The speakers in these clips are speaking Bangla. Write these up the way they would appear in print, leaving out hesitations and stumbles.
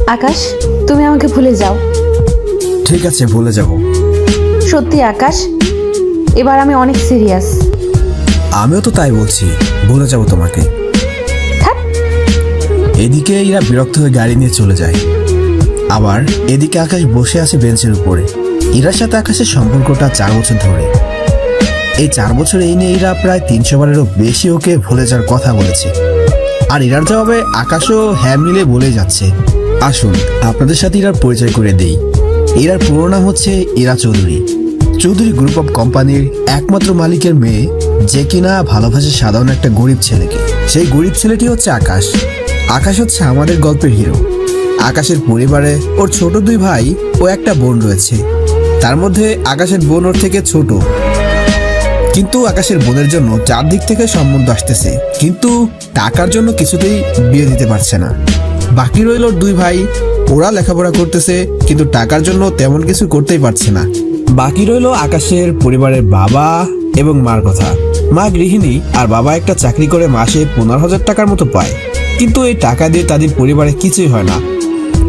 আকাশ, তুমি আমাকে ভুলে যাও। ঠিক আছে, ভুলে যাব। সত্যি আকাশ, এবার আমি অনেক সিরিয়াস। আমিও তো তাই বলছি, ভুলে যাব তোমাকে। থাক। এদিকে এরা বিরক্ত হয়ে গাড়ি নিয়ে চলে যায়। আবার এদিকে আকাশ বসে আছে বেঞ্চের উপরে। ইরার সাথে আকাশের সম্পর্কটা 4 বছর ধরে। এই 4 বছর এই নিয়ে এরা প্রায় 300 বারেরও বেশি ওকে ভুলে যাওয়ার কথা বলেছে। আর ইরার জবাবে আকাশও হ্যাঁ মিলে বলে যাচ্ছে। আসুন আপনাদের সাথে ইরার পরিচয় করে দেই। ইরার পুরো নাম হচ্ছে ইরা চৌধুরী। চৌধুরী গ্রুপ অফ কোম্পানির একমাত্র মালিকের মেয়ে, যে কিনা ভালোবাসে সাধারণ একটা গরিব ছেলেকে। সেই গরিব ছেলেটি হচ্ছে আকাশ। আকাশ হচ্ছে আমাদের গল্পের হিরো। আকাশের পরিবারে ওর ছোট 2 ভাই ও একটা বোন রয়েছে। তার মধ্যে আকাশের বোন ওর থেকে ছোট। কিন্তু আকাশের বোনের জন্য 4 দিক থেকে সম্বন্ধ আসতেছে, কিন্তু টাকার জন্য কিছুতেই বিয়ে দিতে পারছে না। বাকি রইল 2 ভাই, ওরা লেখাপড়া করতেছে, কিন্তু টাকার জন্য তেমন কিছু করতেই পারছে না। বাকি রইল আকাশের পরিবারের বাবা এবং মার কথা। মা গৃহিণী আর বাবা একটা চাকরি করে মাসে 15,000 টাকার মতো পায়। কিন্তু এই টাকা দিয়ে তাদের পরিবারে কিছুই হয় না,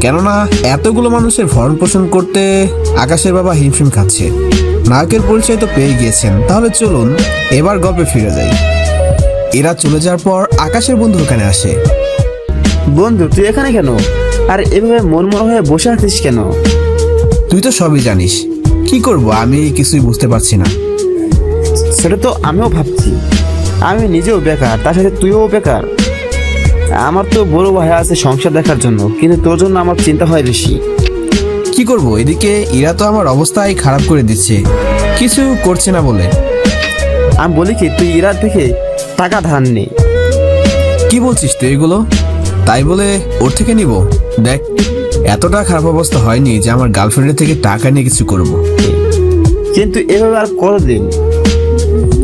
কেননা এতগুলো মানুষের ভরণ পোষণ করতে আকাশের বাবা হিমশিম খাচ্ছে। নায়কের পরিচয় তো পেয়ে গিয়েছেন, তাহলে চলুন এবার গল্পে ফিরে যাই। এরা চলে যাওয়ার পর আকাশের বন্ধু ওখানে আসে। বন্ধু, তুই এখানে কেন? আর এভাবে মনমরা হয়ে বসে আছিস কেন? তুই তো সবই জানিস, কি করব আমি কিছুই বুঝতে পারছি না। সেটা তো আমিও ভাবছি। আমি নিজেও বেকার, তার সাথে তুইও বেকার। আমার তো বড় ভাই আছে সংসার দেখার জন্য, কিন্তু তোর জন্য আমার চিন্তা হয় বেশি। কি করব, এদিকে এরা তো আমার অবস্থাই খারাপ করে দিচ্ছে, কিছু করছে না বলে। আমি বলি কি, তুই ইরার থেকে টাকা ধার নে। কি বলছিস তুই এগুলো? তাই বলে ওর থেকে নিব? দেখ, এতটা খারাপ অবস্থা হয়নি যে আমার গার্লফ্রেন্ডের থেকে টাকা নিয়ে কিছু করব। কিন্তু এভাবে আর কতদিন?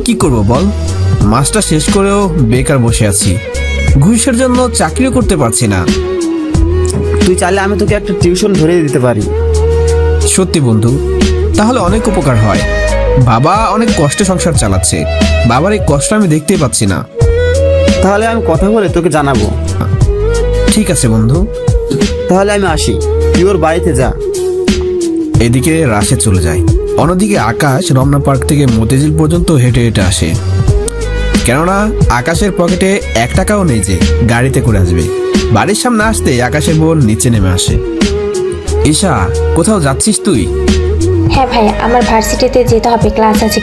কি করব বল, মাসটা শেষ করেও বেকার বসে আছি, ঘুষের জন্য চাকরিও করতে পারছি না। তুই চাইলে আমি তোকে একটা টিউশন ধরিয়ে দিতে পারি। সত্যি বন্ধু, তাহলে অনেক উপকার হয়। বাবা অনেক কষ্টে সংসার চালাচ্ছে, বাবার এই কষ্ট আমি দেখতেই পাচ্ছি না। তাহলে আমি কথা বলে তোকে জানাবো। ঠিক আছে বন্ধু, তাহলে আমি আসি, তুই ওর বাড়িতে যা। এদিকে রাশে চলে যায়। অন্যদিকে আকাশ রমনা পার্ক থেকে মতিঝিল পর্যন্ত হেঁটে হেঁটে আসে, কেননা আকাশের পকেটে 1 টাকাও নেই যে গাড়িতে করে আসবে। বাড়ির সামনে আসতে আকাশের বোন নিচে নেমে আসে। ঈশা, কোথাও যাচ্ছিস তুই? হ্যাঁ ভাইয়া, আমার ভার্সিটিতে যেতে হবে, ক্লাস আছে।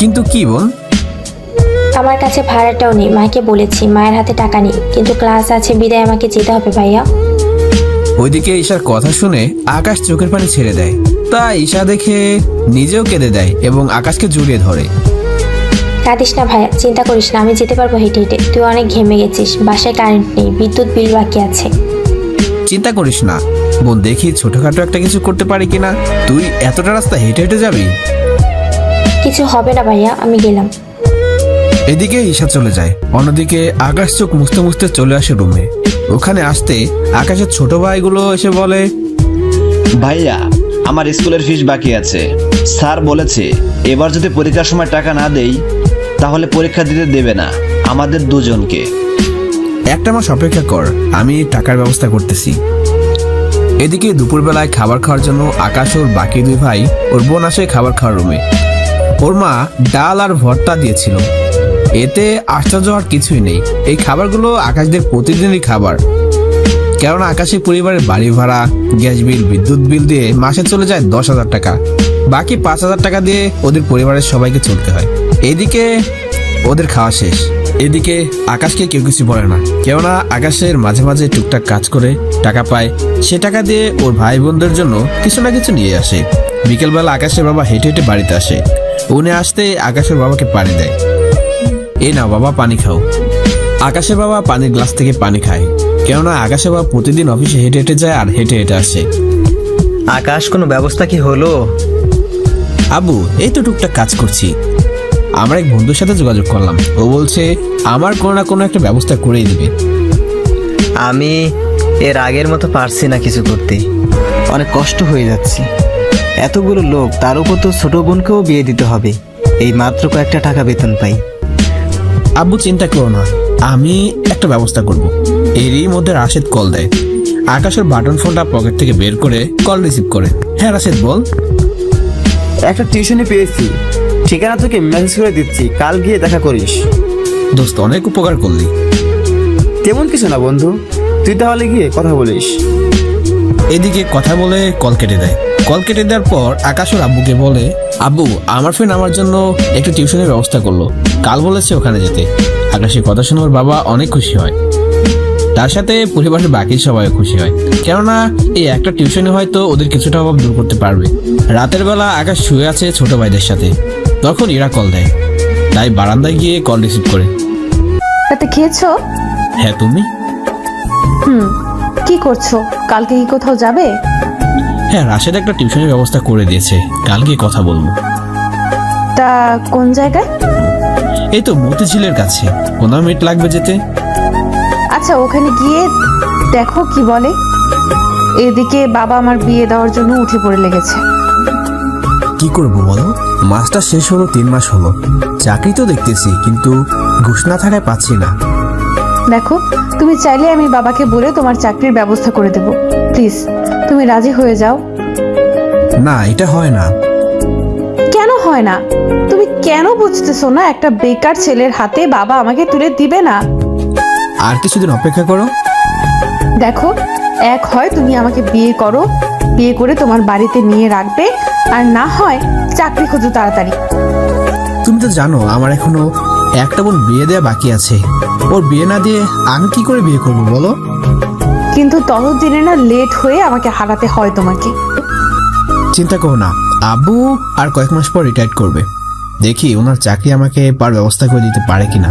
কিন্তু কি বোন? আমার কাছে ভাড়াটাও নেই, মাকে বলেছি, মায়ের হাতে টাকা নেই, কিন্তু ক্লাস আছে বিদায় আমাকে যেতে হবে ভাইয়া। ওইদিকে ঈশার কথা শুনে আকাশ চোখের পানি ছেড়ে দেয়। তা ঈশা দেখে নিজেও কেঁদে দেয় এবং আকাশকে জড়িয়ে ধরে। কাঁদিস না ভাইয়া, চিন্তা করিস না, আমি যেতে পারবো হেঁটে হেঁটে। তুই অনেক ঘেমে গেছিস, বাসায় কারেন্ট নেই, বিদ্যুৎ বিল বাকি আছে। চিন্তা করিস না বোন, দেখি ছোটখাটো একটা কিছু করতে পারি কিনা। তুই এতটা রাস্তা হেঁটে হেঁটে যাবি? কিছু হবে না ভাইয়া, আমি গেলাম। এদিকে ঈশা চলে যায়। অন্যদিকে আকাশ চোখ মুছতে মুছতে চলে আসে রুমে। ওখানে আসতে আকাশের ছোট ভাইগুলো এসে বলে, ভাইয়া, আমার স্কুলের ফিস বাকি আছে। স্যার বলেছে এবার যদি পরীক্ষার সময় টাকা না দেই তাহলে পরীক্ষা দিতে দেবে না আমাদের দুজনকে। একটা মাস অপেক্ষা কর, আমি টাকার ব্যবস্থা করতেছি। এদিকে দুপুরবেলায় খাবার খাওয়ার জন্য আকাশ ওর বাকি 2 ভাই ওর বোন আসে খাবার খাওয়ার রুমে। ওর মা ডাল আর ভর্তা দিয়েছিল, এতে আশ্চর্য আর কিছুই নেই। এই খাবারগুলো আকাশদের প্রতিদিনই খাবার, কেননা আকাশের পরিবারের বাড়ি ভাড়া, গ্যাস বিল, বিদ্যুৎ বিল দিয়ে মাসে চলে যায় 10,000 টাকা। বাকি 5,000 টাকা দিয়ে ওদের পরিবারের সবাইকে চলতে হয়। এদিকে ওদের খাওয়া শেষ। এদিকে আকাশকে কেউ কিছু বলে না, কেননা আকাশের মাঝে মাঝে টুকটাক কাজ করে টাকা পায়। সে টাকা দিয়ে ওর ভাই বোনদের জন্য কিছু না কিছু নিয়ে আসে। বিকেলবেলা আকাশের বাবা হেঁটে হেঁটে বাড়িতে আসে। উনি আসতে আকাশের বাবাকে পানি দেয়। এই নাও বাবা, পানি খাও। আকাশের বাবা পানির গ্লাস থেকে পানি খায়, কেননা আকাশের বাবা প্রতিদিন অফিসে হেঁটে হেঁটে যায় আর হেঁটে হেঁটে আসে। আকাশ, কোনো ব্যবস্থা কি হলো? আবু, এই তো টুকটাক কাজ করছি। আমার এক বন্ধুর সাথে যোগাযোগ করলাম, ও বলছে আমার কোনো না কোনো একটা ব্যবস্থা করেই দিবে। আমি এর আগের মতো পারছি না কিছু করতে, অনেক কষ্ট হয়ে যাচ্ছে। এতগুলো লোক, তার উপর তো ছোট বোনকেও বিয়ে দিতে হবে। এই মাত্র কয়েকটা টাকা বেতন পাই। আব্বু চিন্তা করো না, আমি একটা ব্যবস্থা করব। এরই মধ্যে রাশেদ কল দেয়। আকাশের বাটন ফোনটা পকেট থেকে বের করে কল রিসিভ করে। হ্যাঁ রাশেদ বল। একটা টিউশনি পেয়েছি, ঠিকানা তোকে মেসেজ করে দিচ্ছি, কাল গিয়ে দেখা করিস। দোস্ত অনেক উপকার করলি। তেমন কিছু না বন্ধু, তুই তাহলে গিয়ে কথা বলিস। এদিকে কথা বলে কল কেটে দেয়। কল কেটে দেওয়ার পর আকাশ ওর আব্বুকে বলে, আব্বু আমার ফ্রেন্ড আমার জন্য একটা টিউশনের ব্যবস্থা করলো, কাল বলেছে ওখানে যেতে। আকাশের কথা শুনে ওর বাবা অনেক খুশি হয়, তার সাথে পরিবারের বাকি সবাই খুশি হয়, কেননা এই একটা টিউশনে হয়তো ওদের কিছুটা অভাব দূর করতে পারবে। রাতের বেলা আকাশ শুয়ে আছে ছোট ভাইদের সাথে, তখন ইরা কল দেয়, তাই বারান্দায় গিয়ে কল রিসিভ করে। রাতে খেয়েছো? হ্যাঁ তুমি? কি করছো? কালকে কি কোথাও যাবে? হ্যাঁ রাশেদ একটা টিউশনের ব্যবস্থা করে দিয়েছে, কালকে কথা বলবো। তা কোন জায়গায়? এই তো মতিঝিলের কাছে, 15 মিনিট লাগবে যেতে। আচ্ছা ওখানে গিয়ে দেখো কি বলে। এদিকে বাবা আমার বিয়ে দেওয়ার জন্য উঠে পড়ে লেগেছে। কি করব বলো, মাসটা শেষ হলো 3 মাস হলো, চাকরি তো দেখতেছি কিন্তু ঘুষ না থাকায় পাচ্ছি না। দেখো তুমি চাইলে আমি বাবাকে বলে তোমার চাকরির ব্যবস্থা করে দেব, প্লিজ তুমি রাজি হয়ে যাও। না এটা হয় না। কেন হয় না? তুমি কেন বুঝতেছো না? একটা বেকার ছেলের হাতে বাবা আমাকে তুলে দিবে না। আর কিছুদিন অপেক্ষা করো। দেখো, এক হয় তুমি আমাকে বিয়ে করো, বিয়ে করে তোমার বাড়িতে নিয়ে রাখবে, আর না হয় চাকরি খোঁজো তাড়াতাড়ি। তুমি তো জানো আমার এখনো একটা বোন বিয়ে দেওয়া বাকি আছে, ওর বিয়ে না দিয়ে আমি কি করে বিয়ে করবো বলো? কিন্তু ততদিনে না লেট হয়ে আমাকে হারাতে হয় তোমাকে। চিন্তা করো না, আব্বু আর কয়েক মাস পর রিটায়ার করবে, দেখি ওনার চাকরি আমাকে পার ব্যবস্থা করে দিতে পারে কিনা।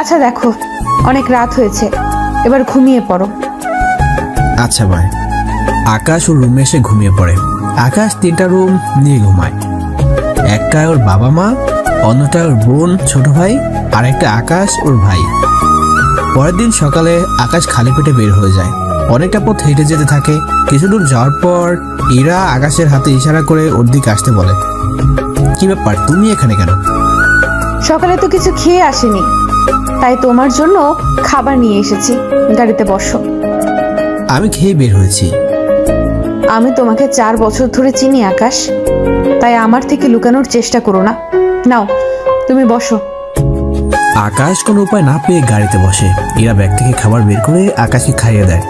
আচ্ছা দেখো, অনেক রাত হয়েছে, এবার ঘুমিয়ে পড়ো। আচ্ছা ভাই। আকাশ ওর রুমে এসে ঘুমিয়ে পড়ে। আকাশ 3টা রুম নিয়ে ঘুমায়, একটা ওর বাবা মা, অন্যটা ওর বোন ছোট ভাই, আর একটা আকাশ ওর ভাই। পরের দিন সকালে আকাশ খালি পেটে বের হয়ে যায়, অনেকটা পথ হেঁটে যেতে থাকে। কিছু দূর যাওয়ার পর ইরা আকাশের হাতে ইশারা করে ওর দিকে আসতে বলে। কি ব্যাপার, তুমি এখানে কেন? সকালে তো কিছু খেয়ে আসেনি, তাই তোমার জন্য খাবার নিয়ে এসেছি, গাড়িতে বসো। আমি খেয়ে বের হয়েছি। আমি তোমাকে 4 বছর ধরে চিনি আকাশ, তাই আমার থেকে লুকানোর চেষ্টা করো না। নাও তুমি বসো। আকাশ কোনো উপায় না পেয়ে গাড়িতে বসে। ইরা ব্যাগ থেকে খাবার বের করে আকাশকে খাইয়ে দেয়,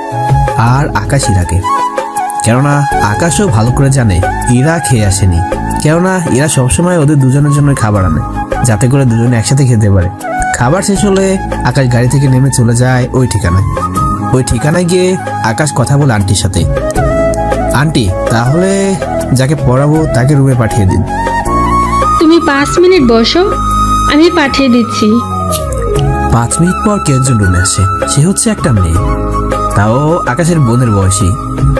আর আকাশ ইরাকে। কেননা আকাশও ভালো করে জানে ইরা খেয়ে আসেনি, কেননা ইরা সবসময় ওদের দুজনের জন্য খাবার আনে, যাতে করে দুজনে একসাথে খেতে পারে। খাবার শেষ হলে আকাশ গাড়ি থেকে নেমে চলে যায় ওই ঠিকানায়। ওই ঠিকানায় গিয়ে আকাশ কথা বলে আন্টির সাথে। আন্টি, তাহলে যাকে পড়াবো তাকে রুমে পাঠিয়ে দিন। তুমি 5 মিনিট বসো, আমি পাঠিয়ে দিচ্ছি। 5 মিনিট পর কে একজন রুমে আসে, সে হচ্ছে একটা মেয়ে, তাও আকাশের বোনের বয়সী।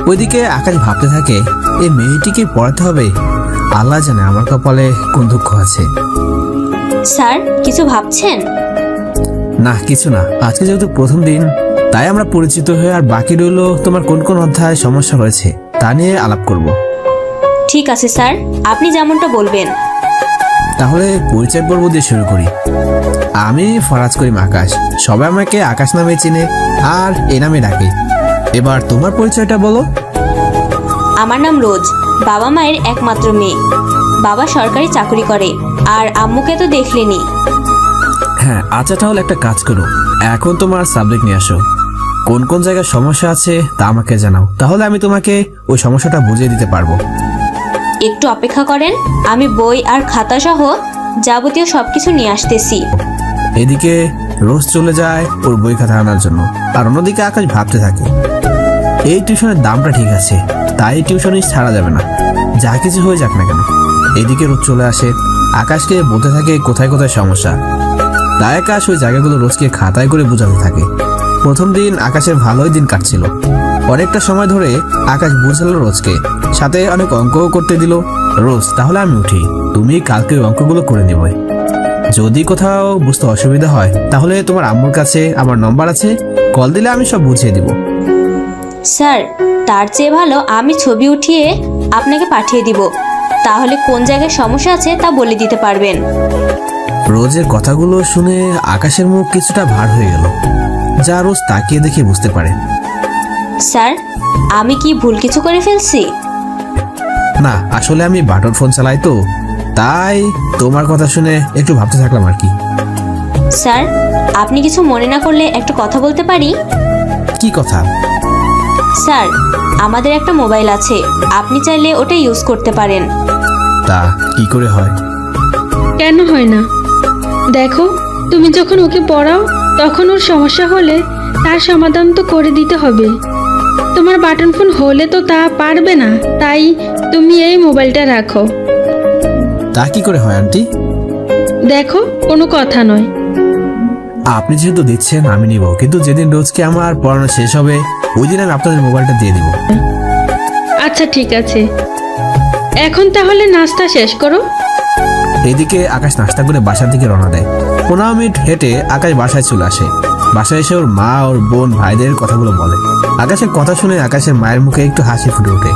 ওইদিকে আকাশ ভাবতে থাকে, এই মেয়েটিকে পড়াতে হবে, আল্লাহ জানে আমার কপালে কোন দুঃখ আছে। স্যার কিছু ভাবছেন? না কিছু না, আজকে যেহেতু প্রথম দিন তাই আমরা পরিচিত হয়ে, আর বাকি রইল তোমার কোন কোন অধ্যায় সমস্যা হয়েছে তা নিয়ে আলাপ করব। ঠিক আছে স্যার, আপনি যেমনটা বলবেন। তাহলে পরিচয় পর্ব দিয়ে শুরু করি। আমি ফরাজ করিম আকাশ, সবাই আমাকে আকাশ নামে চিনে আর এ নামে ডাকে। এবার তোমার পরিচয়টা বলো। আমার নাম রোজ, বাবা মায়ের একমাত্র মেয়ে। বাবা সরকারি চাকরি করে, আর আম্মুকে তো দেখলেনি। হ্যাঁ আচ্ছা, তাহলে একটা কাজ করো, এখন তোমার সাবজেক্ট নিয়ে আসো, কোন কোন জায়গায় সমস্যা আছে তা আমাকে জানাও, তাহলে আমি তোমাকে ওই সমস্যাটা বুঝিয়ে দিতে পারবো। একটু অপেক্ষা করেন, আমি বই আর খাতা সহ যাবতীয় সবকিছু নিয়ে আসতেছি। এদিকে রোজ চলে যায় ওর বই খাতা আনার জন্য, আর অন্যদিকে আকাশ ভাবতে থাকে, এই টিউশনের দামটা ঠিক আছে, তাই টিউশনই ছাড়া যাবে না, যা কিছু হয়ে যাক না কেন। এদিকে রোজ চলে আসে, আকাশকে বলতে থাকে কোথায় কোথায় সমস্যা। তাই আকাশ ওই জায়গাগুলো রোজকে খাতায় করে বোঝাতে থাকে। প্রথম দিন আকাশের ভালোই দিন কাটছিল, অনেকটা সময় ধরে আকাশ বুঝালো রোজকে, সাথে অনেক অঙ্কও করতে দিল। রোজ, তাহলে আমি উঠি, তুমি কালকে ওই অঙ্কগুলো করে নেবে। যদি কোথাও বুঝতে অসুবিধা হয় তাহলে তোমার আম্মুর কাছে আমার নম্বর আছে, কল দিলে আমি সব বুঝিয়ে দিব। স্যার তার চেয়ে ভালো আমি ছবি উঠিয়ে আপনাকে পাঠিয়ে দিব, তাহলে কোন জায়গায় সমস্যা আছে তা বলে দিতে পারবেন। রোজের কথাগুলো শুনে আকাশের মুখ কিছুটা ভার হয়ে গেল, যা রোজ তাকিয়ে দেখে বুঝতে পারে। স্যার আমি কি ভুল কিছু করে ফেলছি? না, আসলে আমি বাটন ফোন চালাই তো, তাই তোমার কথা শুনে একটু ভাবতে থাকলাম আর কি। স্যার আপনি কিছু মনে না করলে একটা কথা বলতে পারি? কি কথা? স্যার আমাদের একটা মোবাইল আছে, আপনি চাইলে ওটা ইউজ করতে পারেন। তা কি করে হয়? কেন হয় না? দেখো, তুমি যখন ওকে পড়াও তখন ওর সমস্যা হলে তার সমাধান তো করে দিতে হবে। তোমার বাটন ফোন হলে তো তা পারবে না, তাই তুমি এই মোবাইলটা রাখো। তা কি করে হয় আন্টি? দেখো, কোনো কথা নয়। আপনি যেহেতু দিচ্ছেন আমি নিব, কিন্তু যেদিন রোজকে আমার পড়ানো শেষ হবে ওই দিন আমি আপনাদের মোবাইলটা দিয়ে দিব। আচ্ছা ঠিক আছে, এখন তাহলে নাস্তা শেষ করো। এদিকে আকাশ নাস্তা করে বাসার দিকে রওনা দেয়। 15 মিনিট হেঁটে আকাশ বাসায় চলে আসে। বাসায় এসে ওর মা, ওর বোন, ভাইদের কথাগুলো বলে। আকাশের কথা শুনে আকাশের মায়ের মুখে একটু হাসি ফুটে ওঠে।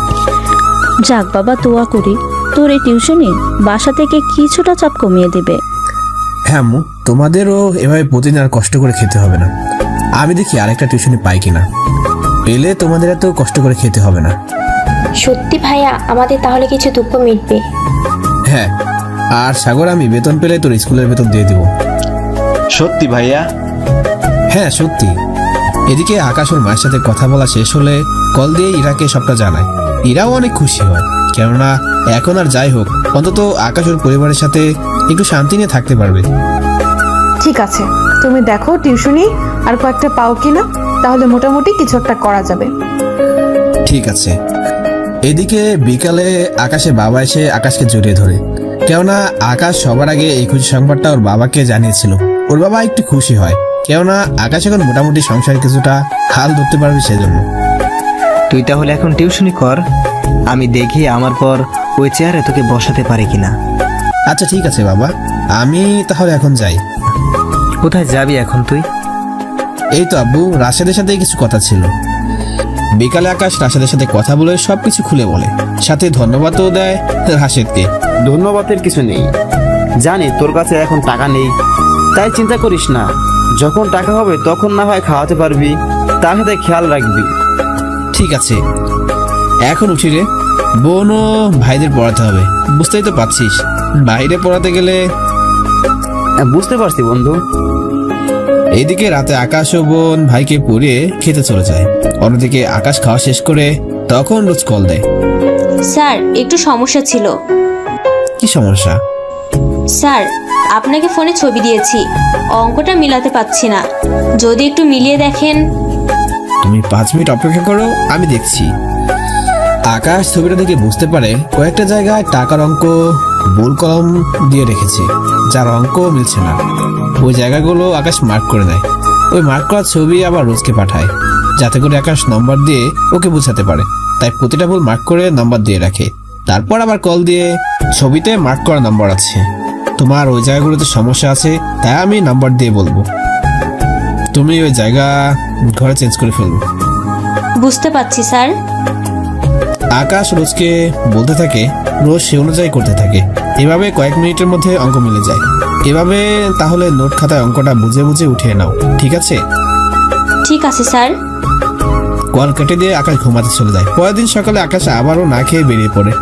যাক বাবা, দোয়া করি তোর এই টিউশনি বাসা থেকে কিছুটা চাপ কমিয়ে দেবে। হ্যাঁ আম্মু, তোমাদেরও এভাবে প্রতিদিন আর কষ্ট করে খেতে হবে না। আমি দেখি আরেকটা টিউশনি পাই কিনা, পেলে তোমাদের এত কষ্ট করে খেতে হবে না। সত্যি ভাইয়া, আমাদের তাহলে কিছু দুঃখ মিটবে। হ্যাঁ, আর সাগর আমি বেতন পেলে তোর স্কুলের বেতন দিয়ে দিব। সত্যি ভাইয়া? হ্যাঁ সত্যি। এদিকে আকাশ ওর মায়ের সাথে কথা বলা শেষ হলে কল দিয়ে ইরাকে সবটা জানায়। ইরাও অনেক খুশি হয়, কেননা এখন আর যাই হোক অন্তত আকাশ ওর পরিবারের সাথে একটু শান্তি নিয়ে থাকতে পারবে। ঠিক আছে, তুমি দেখো টিউশনি আর কয়েকটা পাও কিনা, তাহলে মোটামুটি কিছু একটা করা যাবে। ঠিক আছে। এদিকে বিকালে আকাশের বাবা এসে আকাশকে জড়িয়ে ধরে, কেননা আকাশ সবার আগে এই খুশি সংবাদটা ওর বাবাকে জানিয়েছিল। ওর বাবা একটু খুশি হয়, কেননা আকাশ এখন মোটামুটি সংসারে কিছুটা হাল ধরতে পারবে সেজন্য। তুই তাহলে এখন টিউশনি কর, আমি দেখি আমার পর ওই চেয়ারে তোকে বসাতে পারি কিনা। আচ্ছা ঠিক আছে বাবা, আমি তাহলে এখন যাই। কোথায় যাবি এখন তুই? এই তো আব্বু, রাশেদের সাথে কিছু কথা ছিল। বিকালে আকাশ রাশেদের সাথে কথা বলে সবকিছু খুলে বলে, সাথে ধন্যবাদও দেয় রাশেদকে। ধন্যবাদের কিছু নেই, জানি তোর কাছে এখন টাকা নেই, তাই চিন্তা করিস না। যখন টাকা হবে তখন না হয় খাওয়াতে পারবি, তার সাথে খেয়াল রাখবি। ঠিক আছে, এখন উঠি রে। বোন ও ভাইদের পড়াতে হবে, বুঝতেই তো পারছিস, বাইরে পড়াতে গেলে। বুঝতে পারছি বন্ধু। এইদিকে রাতে আকাশ ও বোন ভাইকে পড়িয়ে খেতে চলে যায়। অন্যদিকে আকাশ খাওয়া শেষ করে তখন রোজ কল দেয়। স্যার একটু সমস্যা ছিল। কি সমস্যা? স্যার আপনাকে ফোনে ছবি দিয়েছি, অঙ্কটা মিলাতে পারছি না, যদি একটু মিলিয়ে দেখেন। তুমি 5 মিনিট অপেক্ষা করো, আমি দেখছি। আকাশ ছবিটা দেখে বুঝতে পারে কয়েকটা জায়গায় টাকার অঙ্ক ভুল কলম দিয়ে রেখেছে, যার অঙ্ক মিলছে না। ওই জায়গাগুলো আকাশ মার্ক করে দেয়। ওই মার্ক করা ছবি আবার রোজকে পাঠায়, যাতে করে আকাশ নম্বর দিয়ে ওকে বোঝাতে পারে। তাই প্রতিটা ভুল মার্ক করে নাম্বার দিয়ে রাখে, তারপর আবার কল দিয়ে ছবিতে মার্ক করা নাম্বার আছে, তোমার ওই জায়গাগুলোতে সমস্যা আছে, তাই আমি নাম্বার দিয়ে বলবো, তুমি ওই জায়গা ঘরে চেঞ্জ করে ফেলবো। বুঝতে পারছি স্যার। আকাশ রোজকে বলতে থাকে, রোজ সে অনুযায়ী করতে থাকে। এভাবে কয়েক মিনিটের মধ্যে অঙ্ক মিলে যায়। এভাবে তাহলে নোট খাতায় অঙ্কটা বুঝে বুঝে উঠিয়ে নাও, ঠিক আছে? ঠিক আছে স্যার। কল কেটে দিয়ে আকাশ ঘুমাতে চলে যায়। পরের দিন সকালে আকাশ আবারও না খেয়ে বেরিয়ে পড়ে।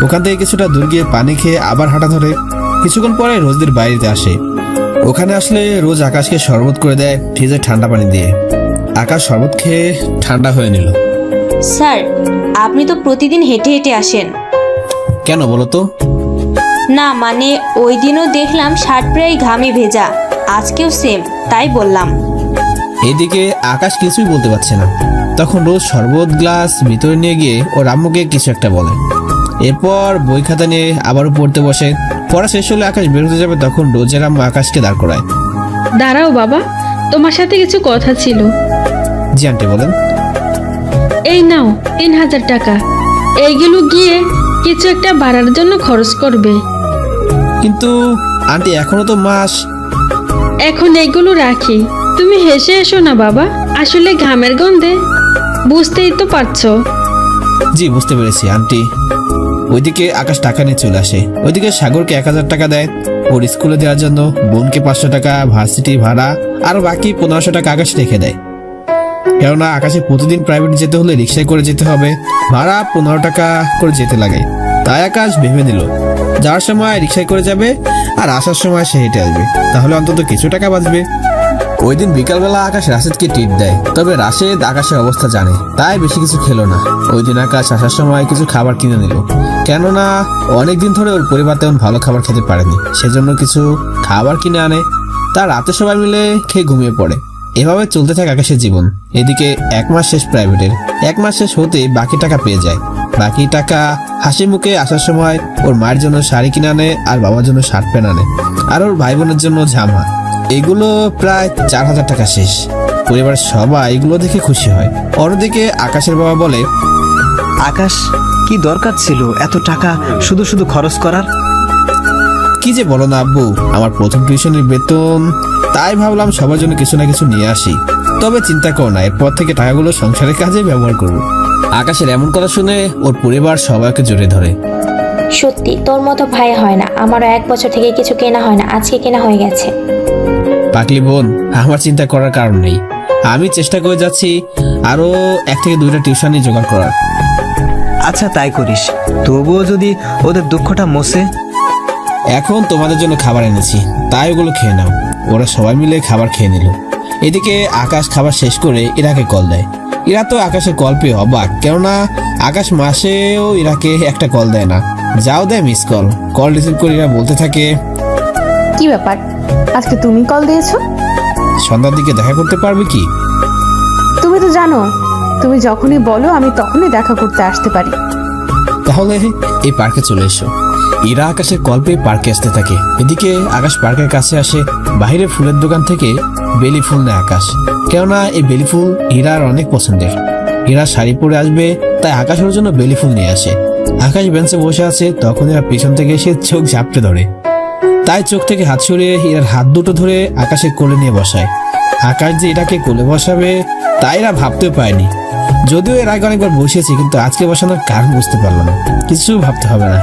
ওখান থেকে কিছুটা দূর গিয়ে পানি খেয়ে আবার হাঁটা ধরে। কিছুক্ষণ পরে রোজদের বাড়িতে আসে। ওখানে আসলে রোজ আকাশকে শরবত করে দেয় ফ্রিজে ঠান্ডা পানি দিয়ে। আকাশ শরবত খেয়ে ঠান্ডা হয়ে নিল। স্যার আপনি তো প্রতিদিন হেঁটে হেঁটে আসেন। কেন বলো তো? না মানে ওই দিনও দেখলাম শার্ট প্রায় ঘামে ভেজা, আজকেও সেম, তাই বললাম। এদিকে আকাশ কিছুই বলতে পারছে না। তখন রোজ শরবত গ্লাস ভিতরে নিয়ে গিয়ে ওর আম্মুকে কিছু একটা বলে। এরপর বই খাতা নিয়ে আবারও পড়তে বসে। পড়া শেষ হলে আকাশ বের হতে যাবে, তখন রোজের আম্মু আকাশকে দাঁড় করায়। দাঁড়াও বাবা, তোমার সাথে কিছু কথা ছিল। জি আন্টি বলেন। এই নাও 3000 টাকা, এইগুলো গিয়ে কিছু একটা বাড়ার জন্য খরচ করবে। কিন্তু আন্টি এখনো তো মাস। এখন এইগুলো রাখি, তুমি হেসে এসো না বাবা, আসলে ঘামের গন্ধে বুঝতেই তো পারছো। জি বুঝতে পেরেছি আন্টি। ওইদিকে আকাশ টাকা নিয়ে চলে আসে। ওইদিকে সাগরকে 1000 টাকা দেয় ওর স্কুলে দেওয়ার জন্য, বোনকে 500 টাকা ভার্সিটি ভাড়া, আর বাকি 1500 টাকা আকাশ রেখে দেয়। কেননা আকাশে প্রতিদিন প্রাইভেট যেতে হলে রিক্সায় করে যেতে হবে, ভাড়া 15 টাকা করে যেতে লাগে। তাই আকাশ ভেবে নিল যাওয়ার সময় রিক্সায় করে যাবে আর আসার সময় সে হেঁটে আসবে, তাহলে অন্তত কিছু টাকা বাঁচবে। ওই দিন বিকালবেলা আকাশ রাশেদকে ট্রিট দেয়, তবে রাশেদ আকাশের অবস্থা জানে, তাই বেশি কিছু খেলো না। ওই দিন আকাশ আসার সময় কিছু খাবার কিনে নিল, কেননা অনেকদিন ধরে ওর পরিবার তেমন ভালো খাবার খেতে পারেনি, সেজন্য কিছু খাবার কিনে আনে। তার রাতে সবাই মিলে খেয়ে ঘুমিয়ে পড়ে। এভাবে চলতে থাকে আকাশের জীবন। এদিকে 1 মাস শেষ প্রাইভেটের, 1 মাস শেষ হতে বাকি টাকা পেয়ে যায়। বাকি টাকা হাসি মুখে আসার সময় ওর মায়ের জন্য শাড়ি কিনে আনে, আর বাবার জন্য শার্ট প্যান্ট আনে, আর ওর ভাই বোনের জন্য জামা। এগুলো প্রায় 4000 টাকা শেষ। পরিবারের সবাই এগুলো দেখে খুশি হয়। অন্যদিকে আকাশের বাবা বলে, আকাশ, কি দরকার ছিল এত টাকা শুধু শুধু খরচ করার? কি যে বলো না আব্বু, আমার প্রথম টিউশনের বেতন, তাই ভাবলাম সবার জন্য কিছু না কিছু নিয়ে আসি। তবে চিন্তা করো না, এরপর থেকে টাকাগুলো সংসারের কাজে ব্যবহার করব। আকাশের এমন কথা শুনে ওর পরিবার সবাইকে জড়িয়ে ধরে। সত্যি তোর মতো ভাই হয় না, আমারও 1 বছর থেকে কিছু কেনা হয় না, আজকে কেনা হয়ে গেছে। পাকলি বোন, আমার চিন্তা করার কারণ নেই। আমি চেষ্টা করে যাচ্ছি আরো 1 থেকে 2টা টিউশনই জোগাড় করার। আচ্ছা তাই করিস, তবুও যদি ওদের দুঃখটা মোছে। এখন তোমাদের জন্য খাবার এনেছি, তাই ওগুলো খেয়ে নাও। ওরা সবাই মিলে খাবার খেয়ে নিল। এদিকে আকাশ খাবার শেষ করে ইরাকে কল দেয়। ইরা তো আকাশের কল পেয়ে অবাক, কেননা আকাশ মাসেও ইরাকে একটা কল দেয় না, যাও দেয় মিস কল। কল রিসিভ করে ইরা বলতে থাকে, কি ব্যাপার, আজকে তুমি কল দিয়েছো? সন্ধ্যার দিকে দেখা করতে পারবে কি? তুমি তো জানো, তুমি যখনই বলো আমি তখনই দেখা করতে আসতে পারি। তাহলে এই পার্কে চলে এসো। ইরা আকাশের কল পেয়ে পার্কে আসতে থাকে। এদিকে আকাশ পার্কের কাছে আসে। বাইরে ফুলের দোকান থেকে বেলি ফুল নেয় আকাশ, কেননা এই বেলি ফুল হীরার অনেক পছন্দের। হীরা শাড়ি পরে আসবে, তাই আকাশ ওর জন্য বেলি ফুল নিয়ে আসে। আকাশ বেঞ্চে বসে আছে, তখন এরা পিছন থেকে এসে চোখ ঝাপটে ধরে, তাই চোখ থেকে হাত সরিয়ে হীরার হাত দুটো ধরে আকাশের কোলে নিয়ে বসায়। আকাশ যে এটাকে কোলে বসাবে তাই এরা ভাবতেও পায়নি। যদিও এর আগে অনেকবার বসেছি, কিন্তু আজকে বসানোর কারণ বুঝতে পারলো না। কিছু ভাবতে হবে না,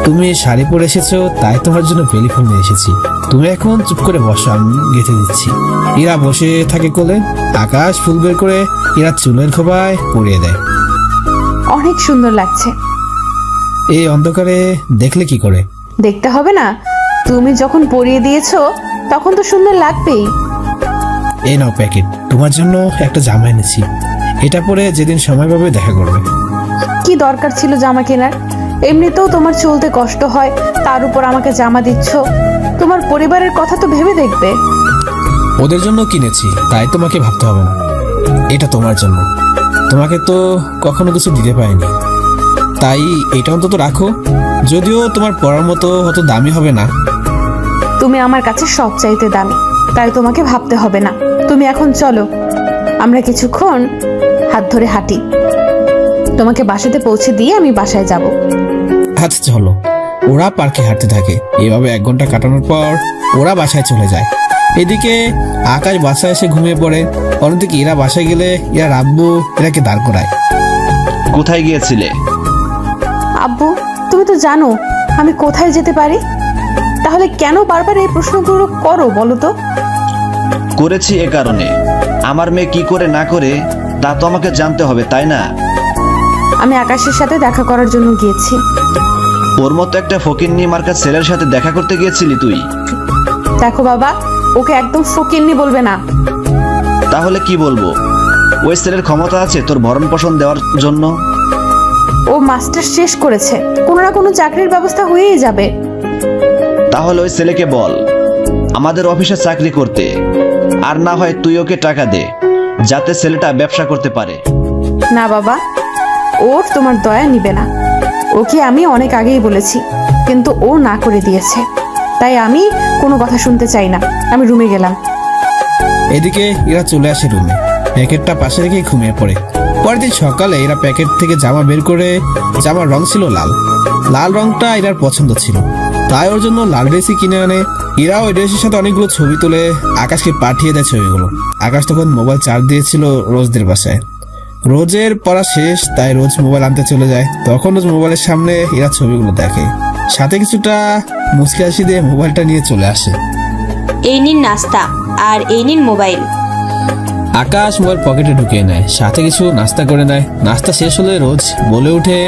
তুমি শাড়ি পরে এসেছো, তাই তোমার জন্য বেলি ফুল নিয়ে এসেছি। তুমি এখন চুপ করে বসো, আমি গেঁথে দিচ্ছি। ইরা বসে থাকে কোলে। আকাশ ফুল বের করে ইরা চুলের খোপায় পরিয়ে দেয়। অনেক সুন্দর লাগছে। এই অন্ধকারে দেখলে কি করে? দেখতে হবে না, তুমি যখন পরিয়ে দিয়েছো তখন তো সুন্দর লাগবেই। এই নাও প্যাকেট, তোমার জন্য একটা জামা এনেছি। এটা পরে যেদিন সময় পাবে দেখা করবে। কি দরকার ছিল জামা কেনার? এমনিতেও তোমার চলতে কষ্ট হয়, তার উপর আমাকে জামা দিচ্ছ। তোমার পরিবারের কথা তো ভেবে দেখবে। ওদের জন্য কিনেছি, তাই তোমাকে ভাবতে হবে না। এটা তোমার জন্য, তোমাকে তো কখনো কিছু দিতে পারিনি, তাই এটা অন্তত রাখো। যদিও তোমার পড়ার মতো অত দামি হবে না। তুমি আমার কাছে সব চাইতে দামি, তাই তোমাকে ভাবতে হবে না। তুমি এখন চলো, আমরা কিছুক্ষণ হাত ধরে হাঁটি। তোমাকে বাসাতে পৌঁছে দিয়ে আমি বাসায় যাব। আচ্ছা চলো। ওরা পার্কে হাঁটতে থাকে। এভাবে 1 ঘন্টা কাটানোর পর ওরা বাসায় চলে যায়। এদিকে আকাশ বাসায় এসে ঘুমিয়ে পড়ে। অন্যদিকে এরা বাসায় গেলে এরা আব্বু এরাকে দাঁড় করায়। কোথায় গিয়েছিলে? আব্বু, তুমি তো জানো আমি কোথায় যেতে পারি, তাহলে কেন বারবার এই প্রশ্নগুলো করো বলো তো? করেছি এ কারণে, আমার মেয়ে কি করে না করে তা তো আমাকে জানতে হবে, তাই না? আমি আকাশের সাথে দেখা করার জন্য গিয়েছি। ওর মতো একটা ফকিন্নি মার্কা ছেলের সাথে দেখা করতে গিয়েছিলি তুই? দেখো বাবা, ওকে একদম ফকিন্নি বলবে না। তাহলে কি বলবো? ওই ছেলের ক্ষমতা আছে তোর ভরণ পোষণ দেওয়ার জন্য? ও মাস্টার শেষ করেছে, কোনো না কোনো চাকরির ব্যবস্থা হয়েই যাবে। তাহলে ওই ছেলেকে বল আমাদের অফিসে চাকরি করতে, আর না হয় তুই ওকে টাকা দে, যাতে ছেলেটা ব্যবসা করতে পারে। না বাবা, ওর তোমার দয়া নিবে না। ওকে আমি অনেক আগেই বলেছি, কিন্তু ও না করে দিয়েছে, তাই আমি কোনো কথা শুনতে চাই না। আমি রুমে গেলাম। এদিকে এরা চলে আসে রুমে। প্যাকেটটা পাশে রেখে ঘুমিয়ে পড়ে। পরের দিন সকালে এরা প্যাকেট থেকে জামা বের করে, জামার রং ছিল লাল। লাল রংটা এরার পছন্দ ছিল, তাই ওর জন্য লাল ড্রেসই কিনে আনে। এরা ওই ড্রেসের সাথে অনেকগুলো ছবি তুলে আকাশকে পাঠিয়ে দেয় ছবিগুলো। আকাশ তখন মোবাইল চার্জ দিয়েছিল রোজদের বাসায়। রোজের পড়া শেষ, তাই রোজ মোবাইল আনতে চলে যায়। তখন রোজ মোবাইলের সামনে এরা ছবিগুলো দেখে, সাথে কিছুটা মুচকি হাসি দিয়ে মোবাইলটা নিয়ে চলে আসে। এই নিন নাস্তা, আর এই নিন মোবাইল। আকাশ মোবাইল পকেটে ঢুকিয়ে নেয়, সাথে কিছু নাস্তা করে নেয়। নাস্তা শেষ হলে রোজ বলে ওঠে,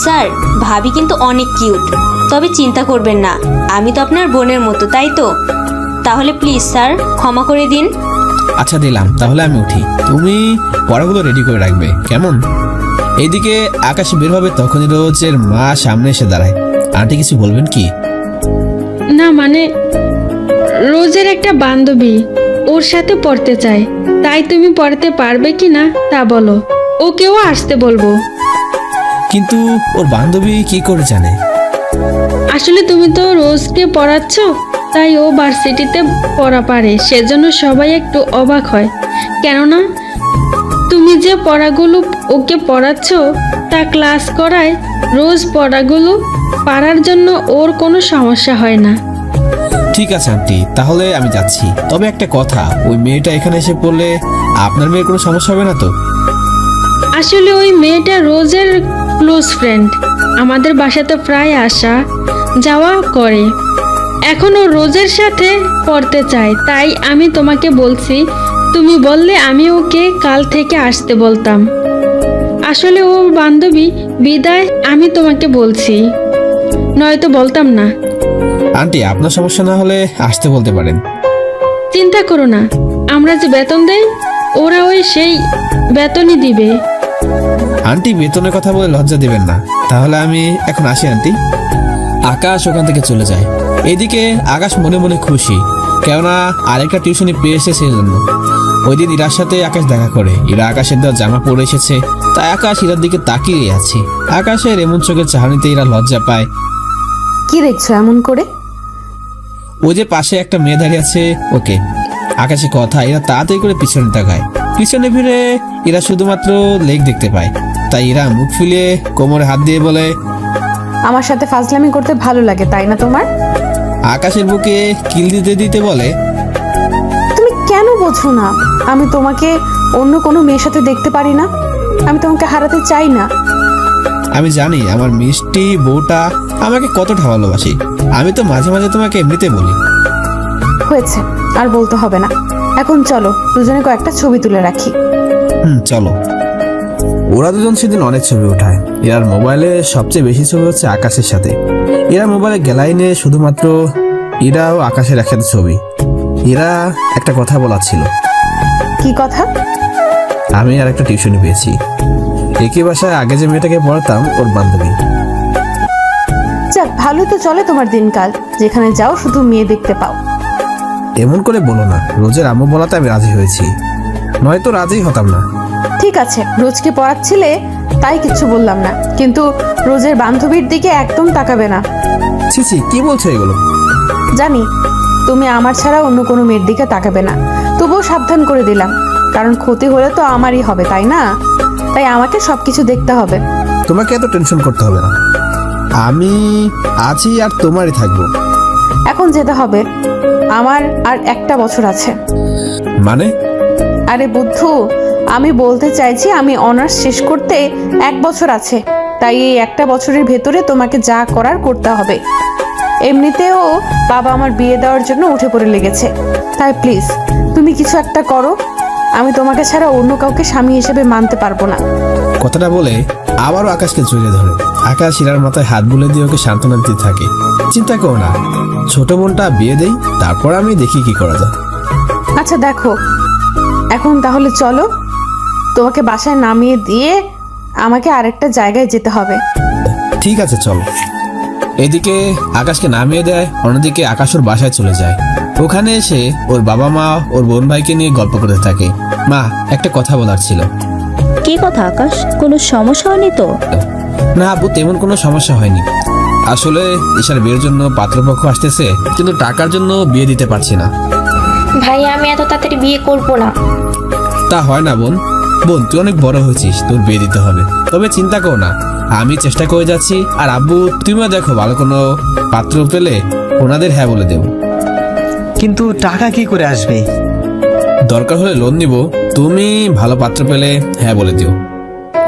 স্যার ভাবি কিন্তু অনেক কিউট, তবে চিন্তা করবেন না, আমি তো আপনার বোনের মতো, তাই তো? তাহলে প্লিজ স্যার ক্ষমা করে দিন। আচ্ছা দিলাম, তাহলে আমি উঠি। তুমি পড়াগুলো রেডি করে রাখবে, কেমন? এইদিকে আকাশ বের হবে, তখনই রোজের মা সামনে এসে দাঁড়ায়। আন্টি কিছু বলবেন কি? না মানে রোজের একটা বান্ধবী ওর সাথে পড়তে চায়, তাই তুমি পড়াতে পারবে কি না তা বলো, ওকেও আসতে বলবো। কিন্তু ওর বান্ধবী কি করে জানে? আসলে তুমি তো রোজকে পড়াচ্ছ, তাই ও ভার্সিটিতে পড়া পারে, সেজন্য সবাই একটু অবাক হয়। কেননা তুমি যে পড়াগুলো ওকে পড়াচ্ছ তা ক্লাস করায়, রোজ পড়াগুলো পারার জন্য ওর কোনো সমস্যা হয় না। ঠিক আছে আন্টি, তাহলে আমি যাচ্ছি। তবে একটা কথা, ওই মেয়েটা এখানে এসে পড়লে আপনার মেয়ের কোনো সমস্যা হবে না তো? আসলে ওই মেয়েটা রোজের ক্লোজ ফ্রেন্ড, আমাদের বাসাতে প্রায় আসা যাওয়া করে। এখন ও রোজের সাথে পড়তে চায়, তাই আমি তোমাকে বলছি, তুমি বললে আমি ওকে কাল থেকে আসতে বলতাম। আসলে ও বান্ধবী বিদায় আমি তোমাকে বলছি, নয়তো বলতাম না। আন্টি আপনার সমস্যা না হলে আসতে বলতে পারেন। চিন্তা করো না, আমরা যে বেতন দেই ওরা ওই সেই বেতনই দিবে। আন্টি বেতনের কথা বলে লজ্জা দিবেন না, তাহলে আমি এখন আসি আন্টি। আকাশ ওখান থেকে চলে যায়। এদিকে আকাশ মনে মনে খুশি, কেননা আরেকটা টিউশনি পেয়েছে সেই জন্য। ওই দিন ইরার সাথে আকাশ দেখা করে, ইরা আকাশের দেওয়া জামা পরে এসেছে, তাই আকাশ ইরার দিকে তাকিয়ে আছে। আকাশের এমন চোখের চাহনিতে ইরা লজ্জা পায়। কি দেখছো এমন করে? ওই যে পাশে একটা মেয়ে দাঁড়িয়ে আছে, ওকে। আকাশে কথা, এরা তাড়াতাড়ি করে পিছনে তাকায়। পিছনে ফিরে এরা শুধুমাত্র লেগ দেখতে পায়, তাই এরা মুখ ফুলিয়ে কোমরে হাত দিয়ে বলে, আমার সাথে ফাজলামি করতে ভালো লাগে তাই না তোমার? আকাশের বুকে কিল দিতে দিতে বলে, তুমি কেন বোঝো না আমি তোমাকে অন্য কোনো মেয়ের সাথে দেখতে পারি না? আমি তোমাকে হারাতে চাই না। আমি জানি আমার মিষ্টি বউটা আমাকে কতটা ভালোবাসি, আমি তো মাঝে মাঝে তোমাকে এমনিতে বলি। হয়েছে, আর বলতে হবে না। এখন চলো দুজনে কয়েকটা ছবি তুলে রাখি। চলো। ওরা দুজন সেদিন অনেক ছবি ওঠায়। এরার মোবাইলে সবচেয়ে বেশি ছবি হচ্ছে আকাশের সাথে। এরা মোবাইলে গ্যালারি নিয়ে শুধুমাত্র এরা ও আকাশের একসাথে ছবি। এরা একটা কথা বলার ছিল। কি কথা? আমি আর একটা টিউশনি পেয়েছি, একই বাসায় আগে যে মেয়েটাকে পড়াতাম ওর বান্ধবী। যাক, ভালোই তো চলে তোমার দিনকাল, যেখানে যাও শুধু মেয়ে দেখতে পাও। এমন করে বলো না, রোজের আম্মু বলাতে আমি রাজি হয়েছি, নয়তো রাজি হতাম না। ঠিক আছে, রোজকে পড়াচ্ছিলে তাই কিছু বললাম না, কিন্তু রোজের বান্ধবীর দিকে একদম তাকাবে না। ছি ছি, কি বলছো এগুলো? জানি তুমি আমার ছাড়া অন্য কোনো মেয়ের দিকে তাকাবে না, তবুও সাবধান করে দিলাম, কারণ ক্ষতি হলে তো আমারই হবে তাই না? তাই আমাকে সবকিছু দেখতে হবে। তোমাকে এত টেনশন করতে হবে না, আমি আছি আর তোমারই থাকবো। এখন যেতে হবে, আমার আর একটা বছর আছে। মানে? আরে বুদ্ধু, আমি বলতে চাইছি আমি অনার্স শেষ করতে 1 বছর আছে, তাই এই একটা বছরের ভেতরে তোমাকে যা করার করতে হবে। এমনিতেও বাবা আমার বিয়ে দেওয়ার জন্য উঠে পড়ে লেগেছে, তাই প্লিজ তুমি কিছু একটা করো। আমি তোমাকে ছাড়া অন্য কাউকে স্বামী হিসেবে মানতে পারবো না। কথাটা বলে আবারও আকাশকে জড়িয়ে ধরে। আকাশ শিরার মাথায় হাত বুলে দিয়ে ওকে সান্ত্বনা দিতে থাকে। চিন্তা করো না, ছোট বোনটা বিয়ে দেই, তারপর আমি দেখি কি করা যায়। আচ্ছা দেখো, এখন তাহলে চলো, তোমাকে বাসায় নামিয়ে দিয়ে আমাকে আরেকটা জায়গায় যেতে হবে। ঠিক আছে চলো। এদিকে আকাশকে নামিয়ে দেয়, অন্যদিকে আকাশ ওর বাসায় চলে যায়। ওখানে এসে ওর বাবা মা ওর বোন ভাইকে নিয়ে গল্প করতে থাকে। মা, একটা কথা বলার ছিল। কি কথা আকাশ? কোনো সমস্যা হয়নি তো? না আব্বু, তেমন কোনো সমস্যা হয়নি। আসলে ঈশার বিয়ের জন্য পাত্রপক্ষ আসতেছে, কিন্তু টাকার জন্য বিয়ে দিতে পারছি না। ভাই আমি এত তাড়াতাড়ি বিয়ে করব না। তা হয় না বোন, বোন তুই অনেক বড় হয়েছিস, তোর বিয়ে দিতে হবে। তবে চিন্তা করো না, আমি চেষ্টা করে যাচ্ছি। আর আব্বু তুমিও দেখো ভালো কোনো পাত্র পেলে ওনাদের হ্যাঁ বলে দেব। কিন্তু টাকা কি করে আসবে? দরকার হলে লোন নিব, তুমি ভালো পাত্র পেলে হ্যাঁ বলে দিও।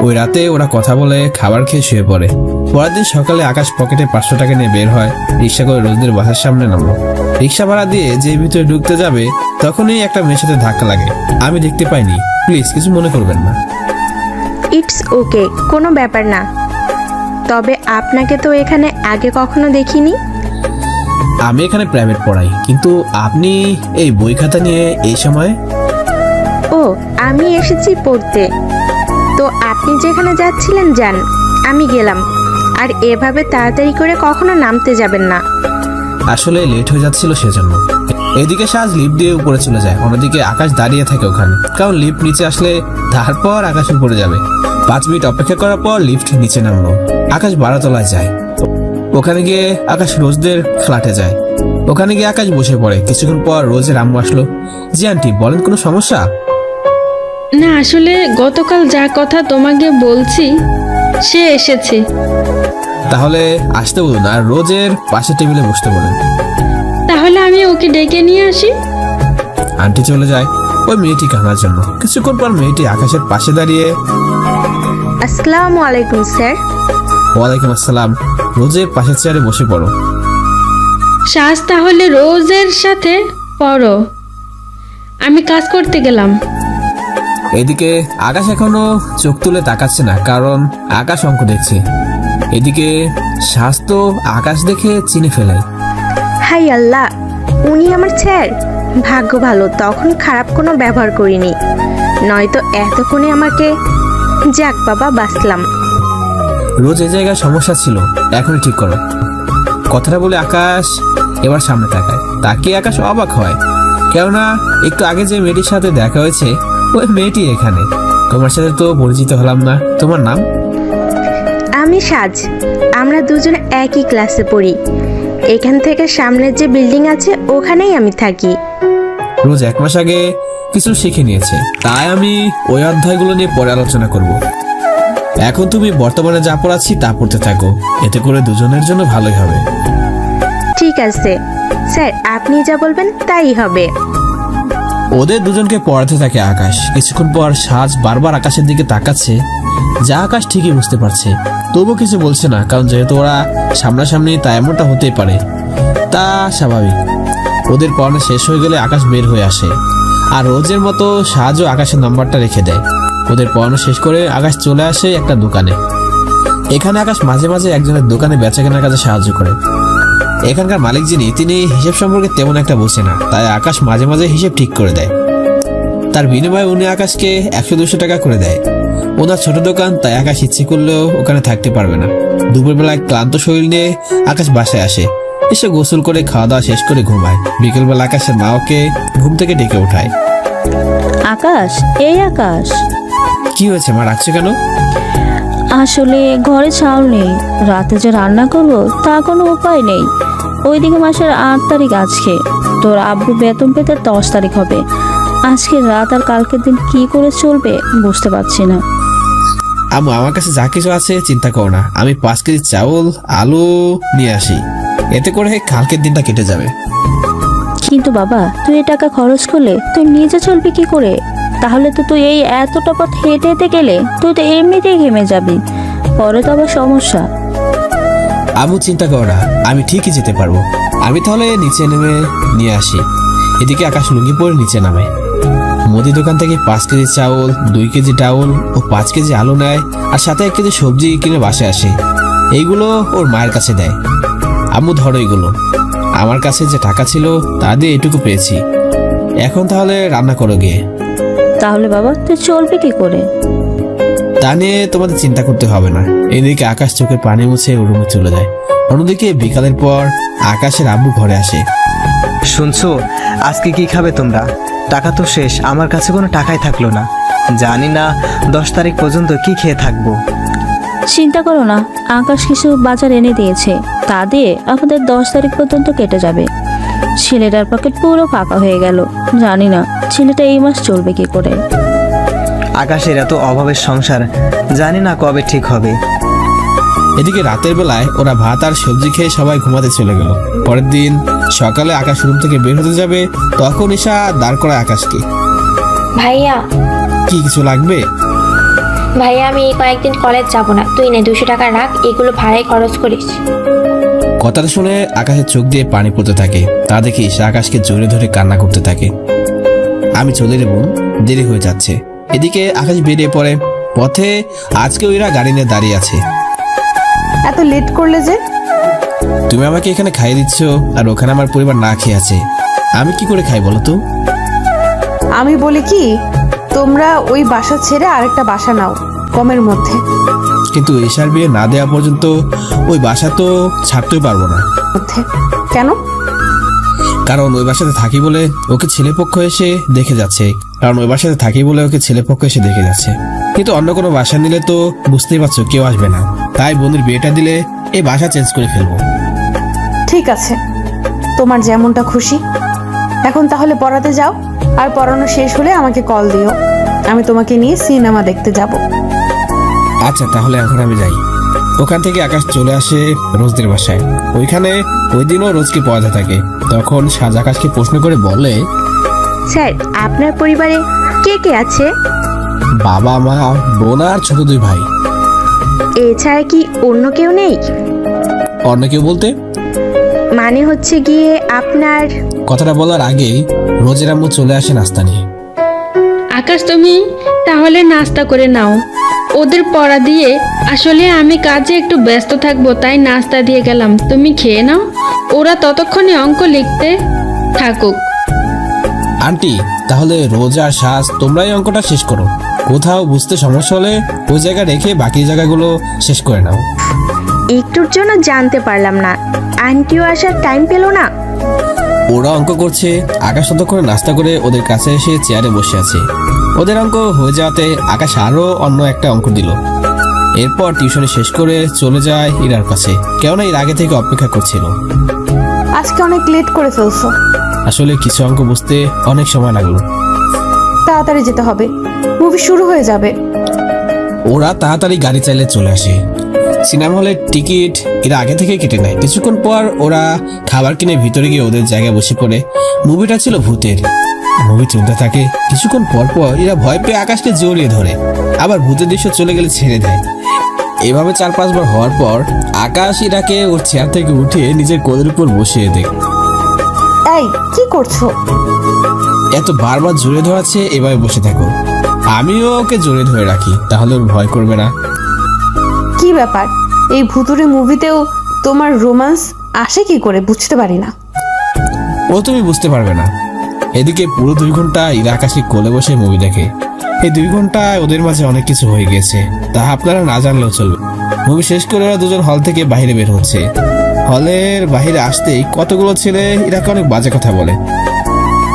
ওই রাতে ওরা কথা বলে খাবার খেয়ে শুয়ে পড়ে। পরের দিন সকালে আকাশ পকেটে 500 টাকা নিয়ে বের হয়, রিক্সা করে রোজদের বাসার সামনে নামলো। রিক্সা ভাড়া দিয়ে যে ভিতরে ঢুকতে যাবে তখনই একটা মেয়ের সাথে ধাক্কা লাগে। আমি দেখতে পাইনি, প্লিজ কিছু মনে করবেন না। ইটস ওকে, কোনো ব্যাপার না। তবে আপনাকে তো এখানে আগে কখনো দেখিনি। আমি এখানে প্রাইভেট পড়াই, কিন্তু আপনি এই বই খাতা নিয়ে এই সময়? ও, আমি এসেছি পড়তে। তো আপনি যেখানে যাচ্ছিলেন যান, আমি গেলাম। আর এভাবে তাড়াতাড়ি করে কখনো নামতে যাবেন না। আসলে লেট হয়ে যাচ্ছিল সেজন্য। এদিকে সাজ লিফট দিয়ে উপরে চলে যায়, অন্যদিকে আকাশ দাঁড়িয়ে থাকে ওখানে, কারণ লিফট নিচে আসলে তারপর আকাশ উপরে যাবে। 5 মিনিট অপেক্ষা করার পর লিফট নিচে নামলো। আকাশ 12 তলায় যায়। ওখানে গিয়ে আকাশ রোজদের ফ্ল্যাটে যায়। ওখানে গিয়ে আকাশ বসে পড়ে। কিছুক্ষণ পর রোজের আম্মু আসলো। জি আন্টি, বলেন কোনো সমস্যা? না, আসলে গতকাল যা কথা তোমাকে বলছি সে এসেছে। তাহলে আসতে বলুন আর রোজের পাশের টেবিলে বসতে বলেন। তাহলে আমি ওকে ডেকে নিয়ে আসি। আন্টি চলে যায় ওই মেয়েটি কানার জন্য। কিছুক্ষণ পর মেয়েটি আকাশের পাশে দাঁড়িয়ে, আসসালামু আলাইকুম স্যার। ওয়ালাইকুম আসসালাম। রোজের পাশের চেয়ারে বসে পড়ো। সাজ, তাহলে রোজের সাথে পড়ো, আমি কাজ করতে গেলাম। এদিকে আকাশ এখনো চোখ তুলে তাকাচ্ছে না, কারণ আকাশ অঙ্ক দেখছে। এদিকে স্বাস্থ্য আকাশ দেখে চিনে ফেলে। হাই আল্লাহ, উনি আমার স্যার। ভাগ্য ভালো তখন খারাপ কোনো ব্যবহার করিনি, নয়তো এতক্ষণে আমাকে। যাক বাবা, বাঁচলাম। রোজ এই জায়গায় সমস্যা ছিল, এখনই ঠিক করো। কথাটা বলে আকাশ এবার সামনে তাকায়। তাকিয়ে আকাশ অবাক হয়, কেননা একটু আগে যে মেয়েটির সাথে দেখা হয়েছে ওই মেয়েটি এখানে। তোমার সাথে তো পরিচিত হলাম না, তোমার নাম? আমি সাজ। আমরা দুজনে একই ক্লাসে পড়ি। এখান থেকে সামনের যে বিল্ডিং আছে ওখানেই আমি থাকি। রোজ 1 মাস আগে কিছু শিখে নিয়েছে, তাই আমি ওই অধ্যায়গুলো নিয়ে পরে আলোচনা করব। এখন তুমি বর্তমানে যা পড়াচ্ছি তা পড়তে থাকো, এতে করে দুজনের জন্য ভালোই হবে। ঠিক আছে স্যার, আপনি যা বলবেন তাই হবে। ওদের দুজনকে পড়াতে থাকে আকাশ। কিছুক্ষণ পর সাজ বারবার আকাশের দিকে তাকাচ্ছে, যা আকাশ ঠিকই বুঝতে পারছে, তবুও কিছু বলছে না, কারণ যেহেতু ওরা সামনাসামনি তা এমনটা হতেই পারে, তা স্বাভাবিক। ওদের পড়ানো শেষ হয়ে গেলে আকাশ বের হয়ে আসে, আর রোজের মতো সাজও আকাশের নাম্বারটা রেখে দেয়। ওদের পড়ানো শেষ করে আকাশ চলে আসে একটা দোকানে। এখানে আকাশ মাঝে মাঝে একজনের দোকানে বেচাকেনার কাজে সাহায্য করে। এখানকার মালিক যিনি, তিনি হিসেব সম্পর্কে তেমন একটা বোঝে না, তাই আকাশ মাঝে মাঝে হিসেব ঠিক করে দেয়। তার বিনিময়ে উনি আকাশকে 100-200 টাকা করে দেয়। ওনার ছোট দোকান, তাই আকাশ ইচ্ছে করলেও ওখানে থাকতে পারবে না। দুপুরবেলায় ক্লান্ত শরীর নিয়ে আকাশ বাসায় আসে, এসে গোসল করে খাওয়া দাওয়া শেষ করে ঘুমায়। বিকেলবেলা আকাশের মা ওকে ঘুম থেকে ডেকে ওঠায়। আকাশ, এই আকাশ, কি হয়েছে মা, রাখছো কেন? আসলে ঘরে চাউল নেই, রাতে যে রান্না করব তা কোনো উপায় নেই। ওইদিকে মাসের 8 তারিখ আজকে, তোর আব্বু বেতন পেতে 10 তারিখ হবে। আজকে রাত আর কালকের দিন কি করে চলবে বুঝতে পারছি না। আম্মু, আমার কাছে যা কিছু আছে চিন্তা করো না, আমি 5 কেজি চাউল আলু নিয়ে আসি, এতে করে কালকের দিনটা কেটে যাবে। কিন্তু বাবা, তুই এই টাকা খরচ করলে তুই নিজে চলবি কি করে? তাহলে তো তুই এই এতটা পথ হেঁটে হেঁটে গেলে তুই তো এমনিতেই ঘেমে যাবি, পরে তো আবার সমস্যা। আম্মু চিন্তা করো না, আমি ঠিকই যেতে পারবো। আমি তাহলে নিচে নেমে নিয়ে আসি। এদিকে আকাশ লুঙ্গি পরে নিচে নামে। মুদি দোকান থেকে 5 কেজি চাউল, 2 কেজি ডাউল ও 5 কেজি আলু নেয়, আর সাথে 1 কেজি সবজি কিনে বাসায় আসে। এইগুলো ওর মায়ের কাছে দেয়। আম্মু ধরো এগুলো, আমার কাছে যে টাকা ছিল তা দিয়ে এটুকু পেয়েছি। এখন তাহলে রান্না করো গিয়ে। তাহলে বাবা তুই চলবি কি করে? তা নিয়ে তোমাদের চিন্তা করতে হবে না। এদিকে আকাশ চোখের পানি মুছে রুমে চলে যায়। অন্যদিকে বিকালের পর আকাশের আব্বু ঘরে আসে। শুনছো, আজকে কি খাবে তোমরা? টাকা তো শেষ, আমার কাছে কোনো টাকাই থাকলো না। জানি না 10 তারিখ পর্যন্ত কি খেয়ে থাকবো। চিন্তা করো না, আকাশ কিছু বাজার এনে দিয়েছে, তা দিয়ে আমাদের 10 তারিখ পর্যন্ত কেটে যাবে। ছেলেটার পকেট পুরো ফাঁকা হয়ে গেল, জানি না ছেলেটা এই মাস চলবে কি করে। আকাশের এত অভাবের সংসার, জানি না কবে ঠিক হবে। এদিকে রাতের বেলায় ওরা ভাত আর সবজি খেয়ে সবাই ঘুমাতে চলে গেল। পরের দিন সকালে আকাশ রুম থেকে বের হতে যাবে, তখন ঈশা দাঁড় করায় আকাশকে। ভাইয়া, কি কিছু লাগবে? ভাইয়া আমি এই কয়েকদিন কলেজ যাব না, তুই নে 200 টাকা রাখ, এগুলো ভাড়ায় খরচ করিস। কথাটা শুনে আকাশের চোখ দিয়ে পানি পড়তে থাকে। তা দেখে সে আকাশকে জড়িয়ে ধরে কান্না করতে থাকে। আমি চলে রে বোন, দেরি হয়ে যাচ্ছে। এদিকে আকাশ বেরিয়ে পড়ে। পথে আজকেও এরা গাড়ি নিয়ে দাঁড়িয়ে আছে। এত লেট করলে যে? তুমি আমাকে এখানে খাইয়ে দিচ্ছ আর ওখানে আমার পরিবার না খেয়ে আছে, আমি কি করে খাই বলো তো? আমি বলি কি, তোমরা ওই বাসা ছেড়ে আরেকটা বাসা নাও কমের মধ্যে। কিন্তু এশার বিয়ে না দেওয়া পর্যন্ত ওই বাসা তো ছাড়তেই পারবো না। কেন? কারণ ওই বাসাতে থাকি বলে ওকে ছেলেপক্ষ এসে দেখে যাচ্ছে। কিন্তু অন্য কোনো বাসা নিলে তো বুঝতেই পারছো কেউ আসবে না। তাই বোনের বিয়েটা দিলে এই বাসা চেঞ্জ করে ফেলবো। ঠিক আছে, তোমার যেমনটা খুশি। এখন তাহলে পড়াতে যাও, আর পড়ানো শেষ হলে আমাকে কল দিও, আমি তোমাকে নিয়ে সিনেমা দেখতে যাব। আচ্ছা তাহলে এখন আমি যাই। ওখান থেকে আকাশ চলে আসে রোজদের বাসায়। ওইখানে ওই দিনও রোজকে পড়াতে থাকে। তখন সাজ আকাশকে প্রশ্ন করে বলে, স্যার আপনার পরিবারে কে কে আছে? বাবা, মা, বোন আর ছোট 2 ভাই। এছাড়া কি অন্য কেউ নেই? অন্য কেউ বলতে? মানে হচ্ছে গিয়ে আপনার। কথাটা বলার আগেই রোজের আম্মু চলে আসে নাস্তা নিয়ে। আকাশ তুমি তাহলে নাস্তা করে নাও, ওদের পড়া দিয়ে। আসলে আমি কাজে একটু ব্যস্ত থাকবো, তাই নাস্তা দিয়ে গেলাম, তুমি খেয়ে নাও, ওরা ততক্ষণে অঙ্ক লিখতে থাকুক। আন্টি তাহলে রোজ আর সাজ তোমরাই অঙ্কটা শেষ করো। কোথাও বুঝতে সমস্যা হলে ওই জায়গা রেখে বাকি জায়গাগুলো শেষ করে নাও। একটুর জন্য জানতে পারলাম না, আন্টিও আসার টাইম পেল না। ওরা অঙ্ক করছে, আকাশ ততক্ষণে নাস্তা করে ওদের কাছে এসে চেয়ারে বসে আছে। ওদের অঙ্ক হয়ে যাওয়াতে আকাশ আরও অন্য একটা অঙ্ক দিল। এরপর টিউশনি শেষ করে চলে যায় ইরার কাছে, কেননা এর আগে থেকে অপেক্ষা করছিল। আজকে অনেক লেট করে ফেলছো। আসলে কিছু অঙ্ক বুঝতে অনেক সময় লাগলো। তাড়াতাড়ি যেতে হবে, মুভি শুরু হয়ে যাবে। ওরা তাড়াতাড়ি গাড়ি চাইলে চলে আসে। সিনেমা হলের টিকিট এরা আগে থেকে কেটে নেয়। কিছুক্ষণ পর ওরা খাবার কিনে ভিতরে গিয়ে ওদের জায়গায় বসে পড়ে। মুভিটা ছিল ভূতের। মুভি চলতে থাকে। কিছুক্ষণ পর পর এরা ভয় পেয়ে আকাশকে জড়িয়ে ধরে, আবার ভূতের দৃশ্য চলে গেলে ছেড়ে দেয়। এভাবে 4-5 বার হওয়ার পর আকাশ ইরাকে ওর চেয়ার থেকে উঠিয়ে নিজের কোলের উপর বসিয়ে দেয়। এই কি করছো? এত বারবার জড়িয়ে ধরাচ্ছে, এভাবে বসে থাকো। আমিও ওকে জড়িয়ে ধরে রাখি, তাহলে ওর ভয় করবে না। কি ব্যাপার, এই ভুতুরে মুভিতেও তোমার রোমান্স আসে কি করে বুঝতে পারি না। ও তুমি বুঝতে পারবে না। এদিকে পুরো 2 ঘন্টা ইরা আকাশে কোলে বসে মুভি দেখে। এই 2 ঘন্টায় ওদের মাঝে অনেক কিছু হয়ে গেছে, তা আপনারা না জানলেও চলবে। মুভি শেষ করে ওরা দুজন হল থেকে বাইরে বের হচ্ছে। হলের বাইরে আসতেই কতগুলো ছেলে ইরাকে অনেক বাজে কথা বলে।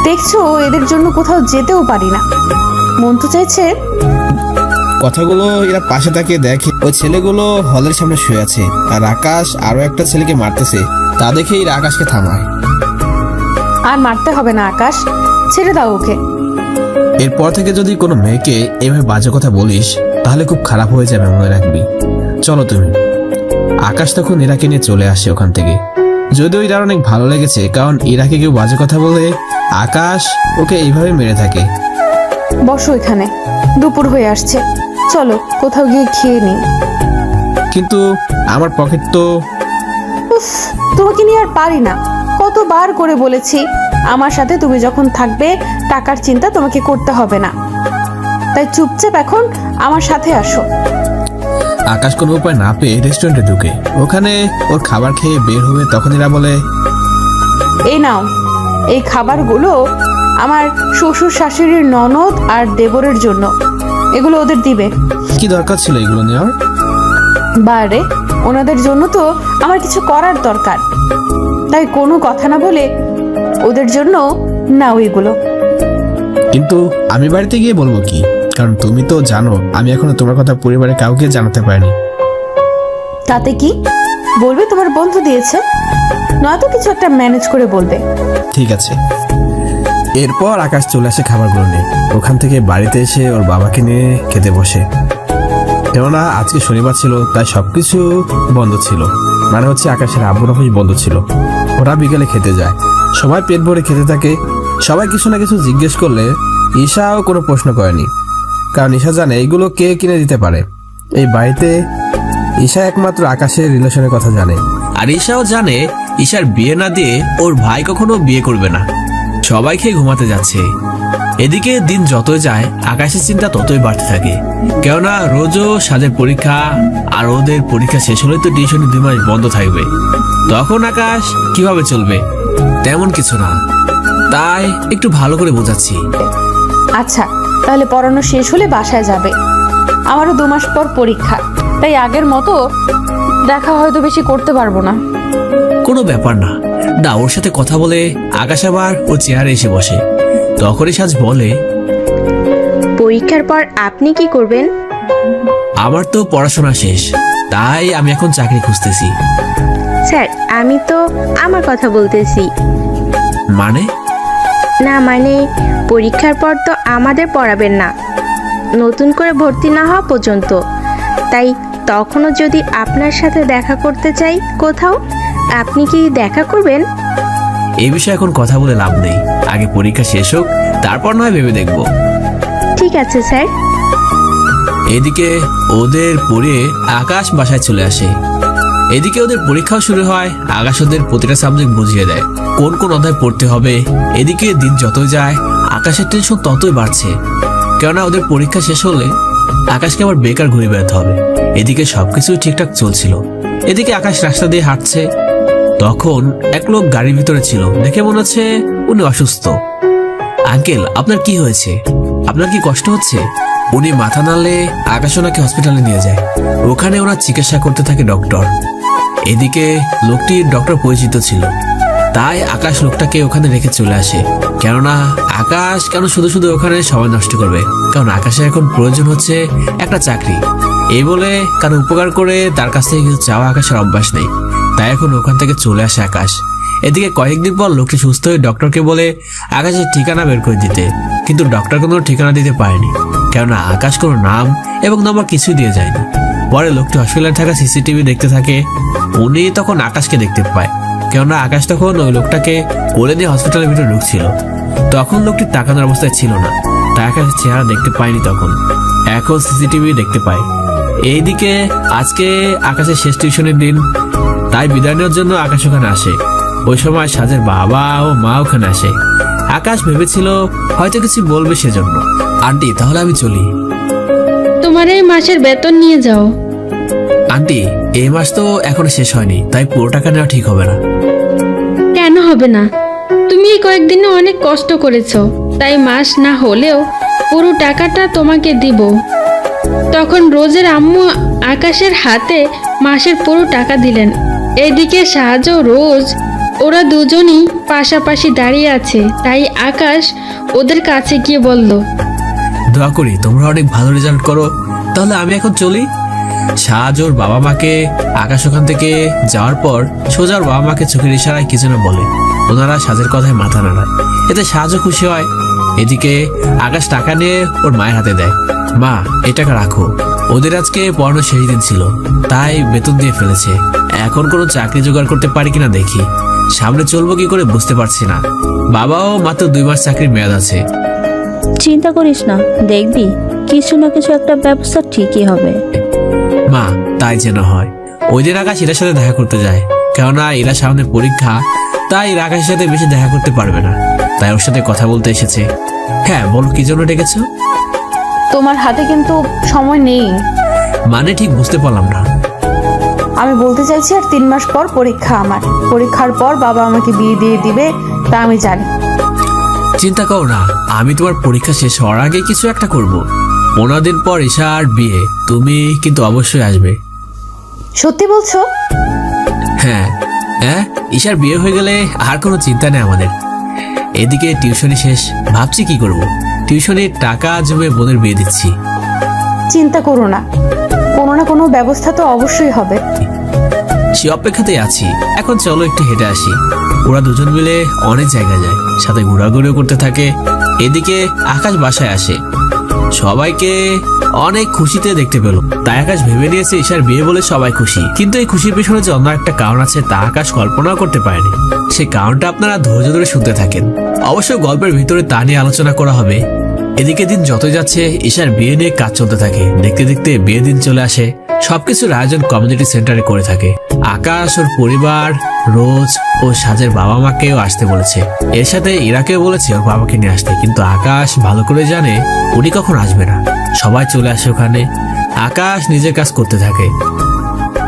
দেখছো, এদের জন্য কোথাও যেতেও পারি না, মন তো চাইছে। কথাগুলো এরা পাশে তাকিয়ে দেখে ওই ছেলেগুলো হলের সামনে শুয়ে আছে, আর আকাশ আরো একটা ছেলেকে মারতেছে। তা দেখে এরা আকাশকে থামায়। আর মারতে হবে না আকাশ, ছেড়ে দাও ওকে। এরপর থেকে যদি কোনো মেয়েকে এভাবে বাজে কথা বলিস তাহলে খুব খারাপ হয়ে যাবে, মনে রাখবি। চলো তুমি। আকাশ তখন ইরাকে নিয়ে চলে আসে ওখান থেকে। যদিও ইরার অনেক ভালো লেগেছে, কারণ ইরাকে কেউ বাজে কথা বলে আকাশ ওকে এইভাবে মেরে থাকে। বসো এখানে, দুপুর হয়ে আসছে, চলো কোথাও গিয়ে খেয়ে নিই। কিন্তু আমার পকেট তো। উফ, তোমাকে নিয়ে আর পারি না। কতবার করে বলেছি আমার সাথে তুমি যখন থাকবে টাকার চিন্তা তোমাকে করতে হবে না, তাই চুপচাপ এখন আমার সাথে আসো। আকাশ কোনো উপায় না পেয়ে রেস্টুরেন্টে ঢুকে। ওখানে ওর খাবার খেয়ে বের হবে, তখন এরা বলে, এই নাও, এই খাবারগুলো আমার শ্বশুর শাশুড়ির ননদ আর দেবরের জন্য, এগুলো ওদের দিবে। কি দরকার ছিল এগুলো নেওয়ার? বারে, ওনাদের জন্য তো আমার কিছু করার দরকার, তাই কোনো কথা না বলে ওদের জন্য নাও এগুলো। কিন্তু আমি বাড়িতে গিয়ে বলবো কি? কারণ তুমি তো জানো আমি এখনো তোমার কথা পরিবারে কাউকে জানাতে পারিনি। তাতে কি? বলবে তোমার বন্ধু দিয়েছে, নয়তো কিছু একটা ম্যানেজ করে বলবে। ঠিক আছে। এরপর আকাশ চলে আসে খাবারগুলো নিয়ে। ওখান থেকে বাড়িতে এসে ওর বাবাকে নিয়ে খেতে বসে। কেননা আজকে শনিবার ছিল, তাই সবকিছু বন্ধ ছিল। মানে হচ্ছে আকাশের আব্বুর অফিস বন্ধ ছিল। ওরা বিকেলে খেতে যায়, সবাই পেট ভরে খেতে থাকে। সবাই কিছু না কিছু জিজ্ঞেস করলে ঈশাও কোনো প্রশ্ন করেনি। কারণ ঈশা জানে এগুলো কে কিনে দিতে পারে। এই বাড়িতে ঈশা একমাত্র আকাশের রিলেশনের কথা জানে। আর ঈশাও জানে ঈশার বিয়ে না দিয়ে ওর ভাই কখনো বিয়ে করবে না। সবাই খেয়ে ঘুমাতে যাচ্ছে। এদিকে দিন যতই যায় আকাশের চিন্তা ততই বাড়তে থাকে, কেননা রোজও সাজের পরীক্ষা, আর ওদের পরীক্ষা শেষ হলে তো টিউশনি 2 মাস বন্ধ থাকবে। তখন আকাশ কিভাবে চলবে? তেমন কিছু না, তাই একটু ভালো করে বোঝাচ্ছি। আচ্ছা, তাহলে পড়ানো শেষ হলে বাসায় যাবে। আমারও 2 মাস পর পরীক্ষা, তাই আগের মতো দেখা হয়তো বেশি করতে পারবো না। কোনো ব্যাপার না, না ওর সাথে কথা বলে আকাশ আবার ও চেয়ারে এসে বসে। তখনই সাজ বলে, পরীক্ষার পর আপনি কি করবেন? আমার তো পড়াশোনা শেষ, তাই আমি এখন চাকরি খুঁজতেছি। স্যার, আমি তো আমার কথা বলতেছি। মানে? না মানে, পরীক্ষার পর তো আমাদের পড়াবেন না, নতুন করে ভর্তি না হওয়া পর্যন্ত। তাই তখনও যদি আপনার সাথে দেখা করতে চাই কোথাও, আপনি কি দেখা করবেন? এই বিষয়ে এখন কথা বলে লাভ নেই, আগে পরীক্ষা শেষ হোক, তারপর নয় ভেবে দেখব। ঠিক আছে স্যার। এদিকে ওদের পড়ে আকাশ বাসায় চলে আসে। এদিকে ওদের পরীক্ষাও শুরু হয়। আকাশ ওদের প্রতিটা সাবজেক্ট বুঝিয়ে দেয় কোন কোন অধ্যায় পড়তে হবে। এদিকে দিন যতই যায় আকাশের টেনশন ততই বাড়ছে, কেননা ওদের পরীক্ষা শেষ হলে আকাশকে আবার বেকার ঘুরে বেড়াতে হবে। এদিকে সবকিছু ঠিকঠাক চলছিল। এদিকে আকাশ রাস্তা দিয়ে হাঁটছে, তখন এক লোক গাড়ির ভিতরে ছিল। দেখে মনে হচ্ছে উনি অসুস্থ। আঙ্কেল, আপনার কি হয়েছে? আপনার কি কষ্ট হচ্ছে? উনি মাথা নাড়লে আকাশ ওনাকে হসপিটালে নিয়ে যায়। ওখানে ওনার চিকিৎসা করতে থাকে ডক্টর। এদিকে লোকটি ডক্টর পরিচিত ছিল, তাই আকাশ লোকটাকে ওখানে রেখে চলে আসে। কেননা আকাশ কেন শুধু শুধু ওখানে সময় নষ্ট করবে, কারণ আকাশের এখন প্রয়োজন হচ্ছে একটা চাকরি। এই বলে কারো উপকার করে তার কাছ থেকে কিছু চাওয়া আকাশের অভ্যাস নেই, তাই এখন ওখান থেকে চলে আসে আকাশ। এদিকে কয়েকদিন পর লোকটি সুস্থ হয়ে ডক্টরকে বলে আকাশের ঠিকানা বের করে দিতে, কিন্তু ডক্টর কোনো ঠিকানা দিতে পারেনি, কেননা আকাশ কোনো নাম এবং নাম্বার কিছুই দিয়ে যায়নি। পরে লোকটি হসপিটালে থাকা সিসিটিভি দেখতে থাকে। উনি তখন আকাশকে দেখতে পায়, কেননা আকাশ তখন ওই লোকটাকে কোলে নিয়ে হসপিটালের ভিতরে ঢুকছিল। তখন লোকটি তাকানোর অবস্থায় ছিল না, তাই আকাশের চেহারা দেখতে পায়নি। তখন এখন সিসিটিভি দেখতে পায়। এইদিকে আজকে আকাশের শেষ টিউশনের দিন, তাই বিদায় নেওয়ার জন্য আকাশ ওখানে আসে। ওই সময় সাজের বাবা ও মা ওখানে আসে। আকাশ ভেবেছিল হয়তো কিছু বলবে সেজন্য। আন্টি, তাহলে আমি চলি। তোমার এই মাসের বেতন নিয়ে যাও। আন্টি, এই মাস তো এখনো শেষ হয়নি, তাই পুরো টাকা নেওয়া ঠিক হবে না। কেন হবে না? তুমি এই কয়েকদিনে অনেক কষ্ট করেছো, তাই মাস না হলেও পুরো টাকাটা তোমাকে দিব। তখন রোজের আম্মু আকাশের হাতে মাসের পুরো টাকা দিলেন। এদিকে সাহায্য রোজ, ওরা দুজনই পাশাপাশি দাঁড়িয়ে আছে, তাই আকাশ ওদের কাছে গিয়ে বলল, দোয়া করি তোমরা অনেক ভালো রেজাল্ট করো। তাহলে আমি এখন চলি। সাহায্যর বাবা মাকে আকাশ ওখান থেকে যাওয়ার পর সোজা ওর বাবা মাকে চোখের ইশারায় কিছু না বলে। ওনারা সাজের কথায় মাথা নাড়ায়, এতে সাহায্য খুশি হয়। এদিকে আকাশ টাকা নিয়ে ওর মায়ের হাতে দেয়। মা, এই টাকা রাখো, ওদের আজকে পড়ানোর শেষ দিন ছিল, তাই বেতন দিয়ে ফেলেছে। এখন কোনো চাকরি জোগাড় করতে পারি কিনা দেখি, সামনে চলবো কি করে বুঝতে পারছি না। বাবাও মাত্র 2 মাস চাকরির মেয়াদ আছে। চিন্তা করিস না, দেখবি কিছু না কিছু একটা ব্যবস্থা ঠিকই হবে। মা, তাই যেন হয়। ওই দিন আকাশ এরার সাথে দেখা করতে যায়, কেননা এরা সামনে পরীক্ষা, তাই এরা আকাশের সাথে বেশি দেখা করতে পারবে না, তাই ওর সাথে কথা বলতে এসেছে। হ্যাঁ বলো, কি জন্য ডেকেছো? তোমার হাতে কিন্তু সময় নেই। মানে ঠিক বুঝতে পারলাম না। আমি বলতে চাইছি আর 3 মাস পর পরীক্ষা আমার। পরীক্ষার পর বাবা আমাকে বিয়ে দিয়ে দিবে, তা আমি জানি। চিন্তা করো না, আমি তোমার পরীক্ষা শেষ হওয়ার আগে কিছু একটা করব। 15 দিন পর ঈশার বিয়ে, তুমি কিন্তু অবশ্যই আসবে। সত্যি বলছো? হ্যাঁ হ্যাঁ, ঈশার বিয়ে হয়ে গেলে আর কোনো চিন্তা নেই আমাদের। এদিকে টিউশনি শেষ, ভাবছি কি করব। টিউশনির টাকা জমে বোনের বিয়ে দিচ্ছি। চিন্তা করো না, কোনো না কোনো ব্যবস্থা তো অবশ্যই হবে। সে অপেক্ষাতেই আছি। এখন চলো একটু হেঁটে আসি। ওরা দুজন মিলে অনেক জায়গা যায়, সাথে ঘোরাঘুরিও করতে থাকে। এদিকে আকাশ বাসায় আসে, সবাইকে অনেক খুশিতে দেখতে পেল। তাই আকাশ ভেবে নিয়েছে ঈশার বিয়ে বলে সবাই খুশি, কিন্তু এই খুশির পেছনে যে অন্য একটা কারণ আছে তা আকাশ কল্পনাও করতে পারেনি। সেই কারণটা আপনারা ধৈর্য ধরে শুনতে থাকেন। অবশ্য গল্পের ভিতরে তা নিয়ে আলোচনা করা হবে। এদিকে দিন যতই যাচ্ছে ঈশার বিয়ে নিয়ে কাজ চলতে থাকে। দেখতে দেখতে বিয়ে দিন চলে আসে। সবকিছুর আয়োজন কমিউনিটি সেন্টারে করে থাকে। আকাশ ওর পরিবার, রোজ ও সাজের বাবা মাকেও আসতে বলেছে। এর সাথে ইরাকেও বলেছে ওর বাবাকে নিয়ে আসতে, কিন্তু আকাশ ভালো করে জানে উনি কখন আসবে না। সবাই চলে আসে ওখানে। আকাশ নিজের কাজ করতে থাকে,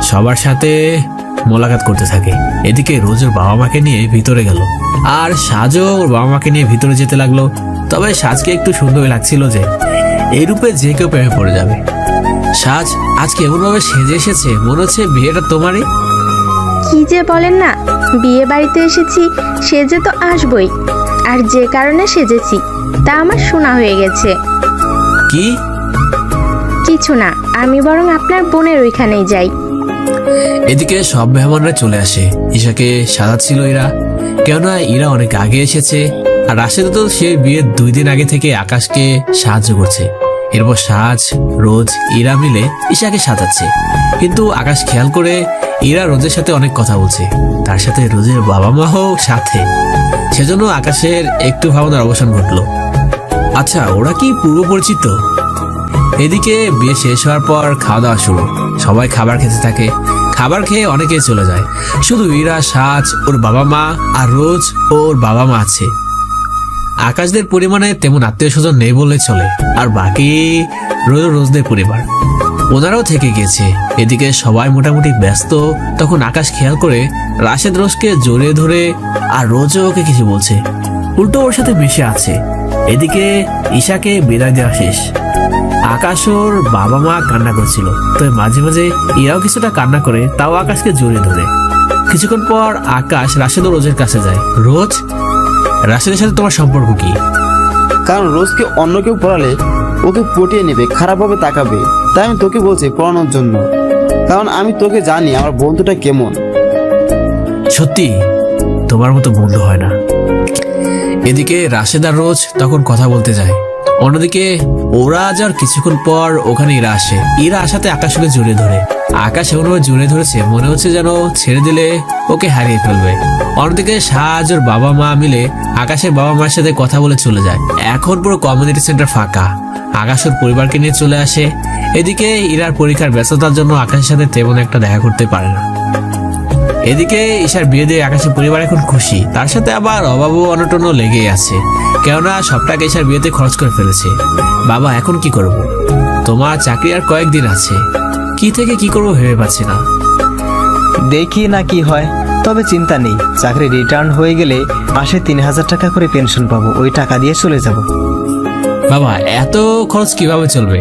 সবার সাথে মোলাকাত করতে থাকে। এদিকে রোজের বাবা মাকে নিয়ে ভিতরে গেল, আর সাজও ওর বাবা মাকে নিয়ে ভিতরে যেতে লাগলো। তবে সাজকে একটু সুন্দর লাগছিল যে এই রূপে যে কেউ প্রেমে পড়ে যাবে। সাজ আজকে এমনভাবে সেজে এসেছে মনে হচ্ছে বিয়েটা তোমারই। কি যে বলেন না, বিয়ে বাড়িতে এসেছি, সেজে তো আসবই। আর যে কারণে সেজেছি তা আমার শোনা হয়ে গেছে। কি? কিছু না, আমি বরং আপনার বোনের ওইখানেই যাই। এদিকে সব মেহমানরা চলে আসে। ঈশাকে সাজাচ্ছিল ইরা, কেননা ইরা অনেক আগে এসেছে। আর রাশেদ তো সে বিয়ের 2 দিন আগে থেকে আকাশকে সাহায্য করছে। এরপর সাজ, রোজ, ইরা মিলে ঈশাকে সাজাচ্ছে। কিন্তু আকাশ খেয়াল করে ইরা রোজের সাথে অনেক কথা বলছে, তার সাথে রোজের বাবা মাও সাথে। সেজন্য আকাশের একটু ভাবনার অবসান ঘটলো। আচ্ছা, ওরা কি পূর্ব পরিচিত? এদিকে বিয়ে শেষ হওয়ার পর খাওয়া দাওয়া শুরু। সবাই খাবার খেতে থাকে। খাবার খেয়ে অনেকেই চলে যায়। শুধু ইরা, সাজ, ওর বাবা মা আর রোজ ও ওর বাবা মা আছে। আকাশদের পরিমাণে তেমন আত্মীয় স্বজন নেই বললে চলে। আর বাকি রোজদের পরিবার, ওনারাও থেকে গিয়েছে। এদিকে সবাই মোটামুটি ব্যস্ত। তখন আকাশ খেয়াল করে রাশেদ রোজকে জড়িয়ে ধরে, আর রোজও ওকে কিছু বলছে, উল্টো ওর সাথে মিশে আছে। এদিকে ঈশাকে বিদায় দেওয়া শেষ। আকাশ ওর বাবা মা কান্না করছিল, তবে মাঝে মাঝে ইরাও কিছুটা কান্না করে, তাও আকাশকে জড়িয়ে ধরে। কিছুক্ষণ পর আকাশ রাশেদ ও রোজের কাছে যায়। রোজ, রাশেদের সাথে তোমার সম্পর্ক কি? কারণ রোজকে অন্য কেউ পড়ালে ওকে পটিয়ে নেবে, খারাপভাবে তাকাবে। তাই আমি তোকে বলছি পড়ানোর জন্য, কারণ আমি তোকে জানি আমার বন্ধুটা কেমন। সত্যি তোমার মতো বন্ধু হয় না। এদিকে রাশেদ আর রোজ তখন কথা বলতে যায়। অন্যদিকে ওরা যাওয়ার কিছুক্ষণ পর ওখানে ইরা আসে। ইরা আসাতে আকাশকে জড়িয়ে ধরে। আকাশ এমনভাবে জড়িয়ে ধরেছে মনে হচ্ছে যেন ছেড়ে দিলে ওকে হারিয়ে ফেলবে। অন্যদিকে সাজ ওর বাবা মা মিলে আকাশের বাবা মার সাথে কথা বলে চলে যায়। এখন পুরো কমিউনিটি সেন্টার ফাঁকা। আকাশ ওর পরিবারকে নিয়ে চলে আসে। এদিকে ইরার পরীক্ষার ব্যস্ততার জন্য আকাশের সাথে তেমন একটা দেখা করতে পারে না। এদিকে ঈশার বিয়ে দিয়ে আকাশের পরিবার এখন খুশি। তার সাথে আবার অভাব ও অনটনও লেগেই আছে, কেননা সব টাকা ঈশার বিয়েতে খরচ করে ফেলেছে। বাবা, এখন কি করব? তোমার চাকরি আর কয়েকদিন আছে, কি থেকে কি করবো ভেবে পাচ্ছি না। দেখি না কি হয়, তবে চিন্তা নেই। চাকরি রিটার্ন হয়ে গেলে মাসে 3000 টাকা করে পেনশন পাবো, ওই টাকা দিয়ে চলে যাব। বাবা, এত খরচ কিভাবে চলবে?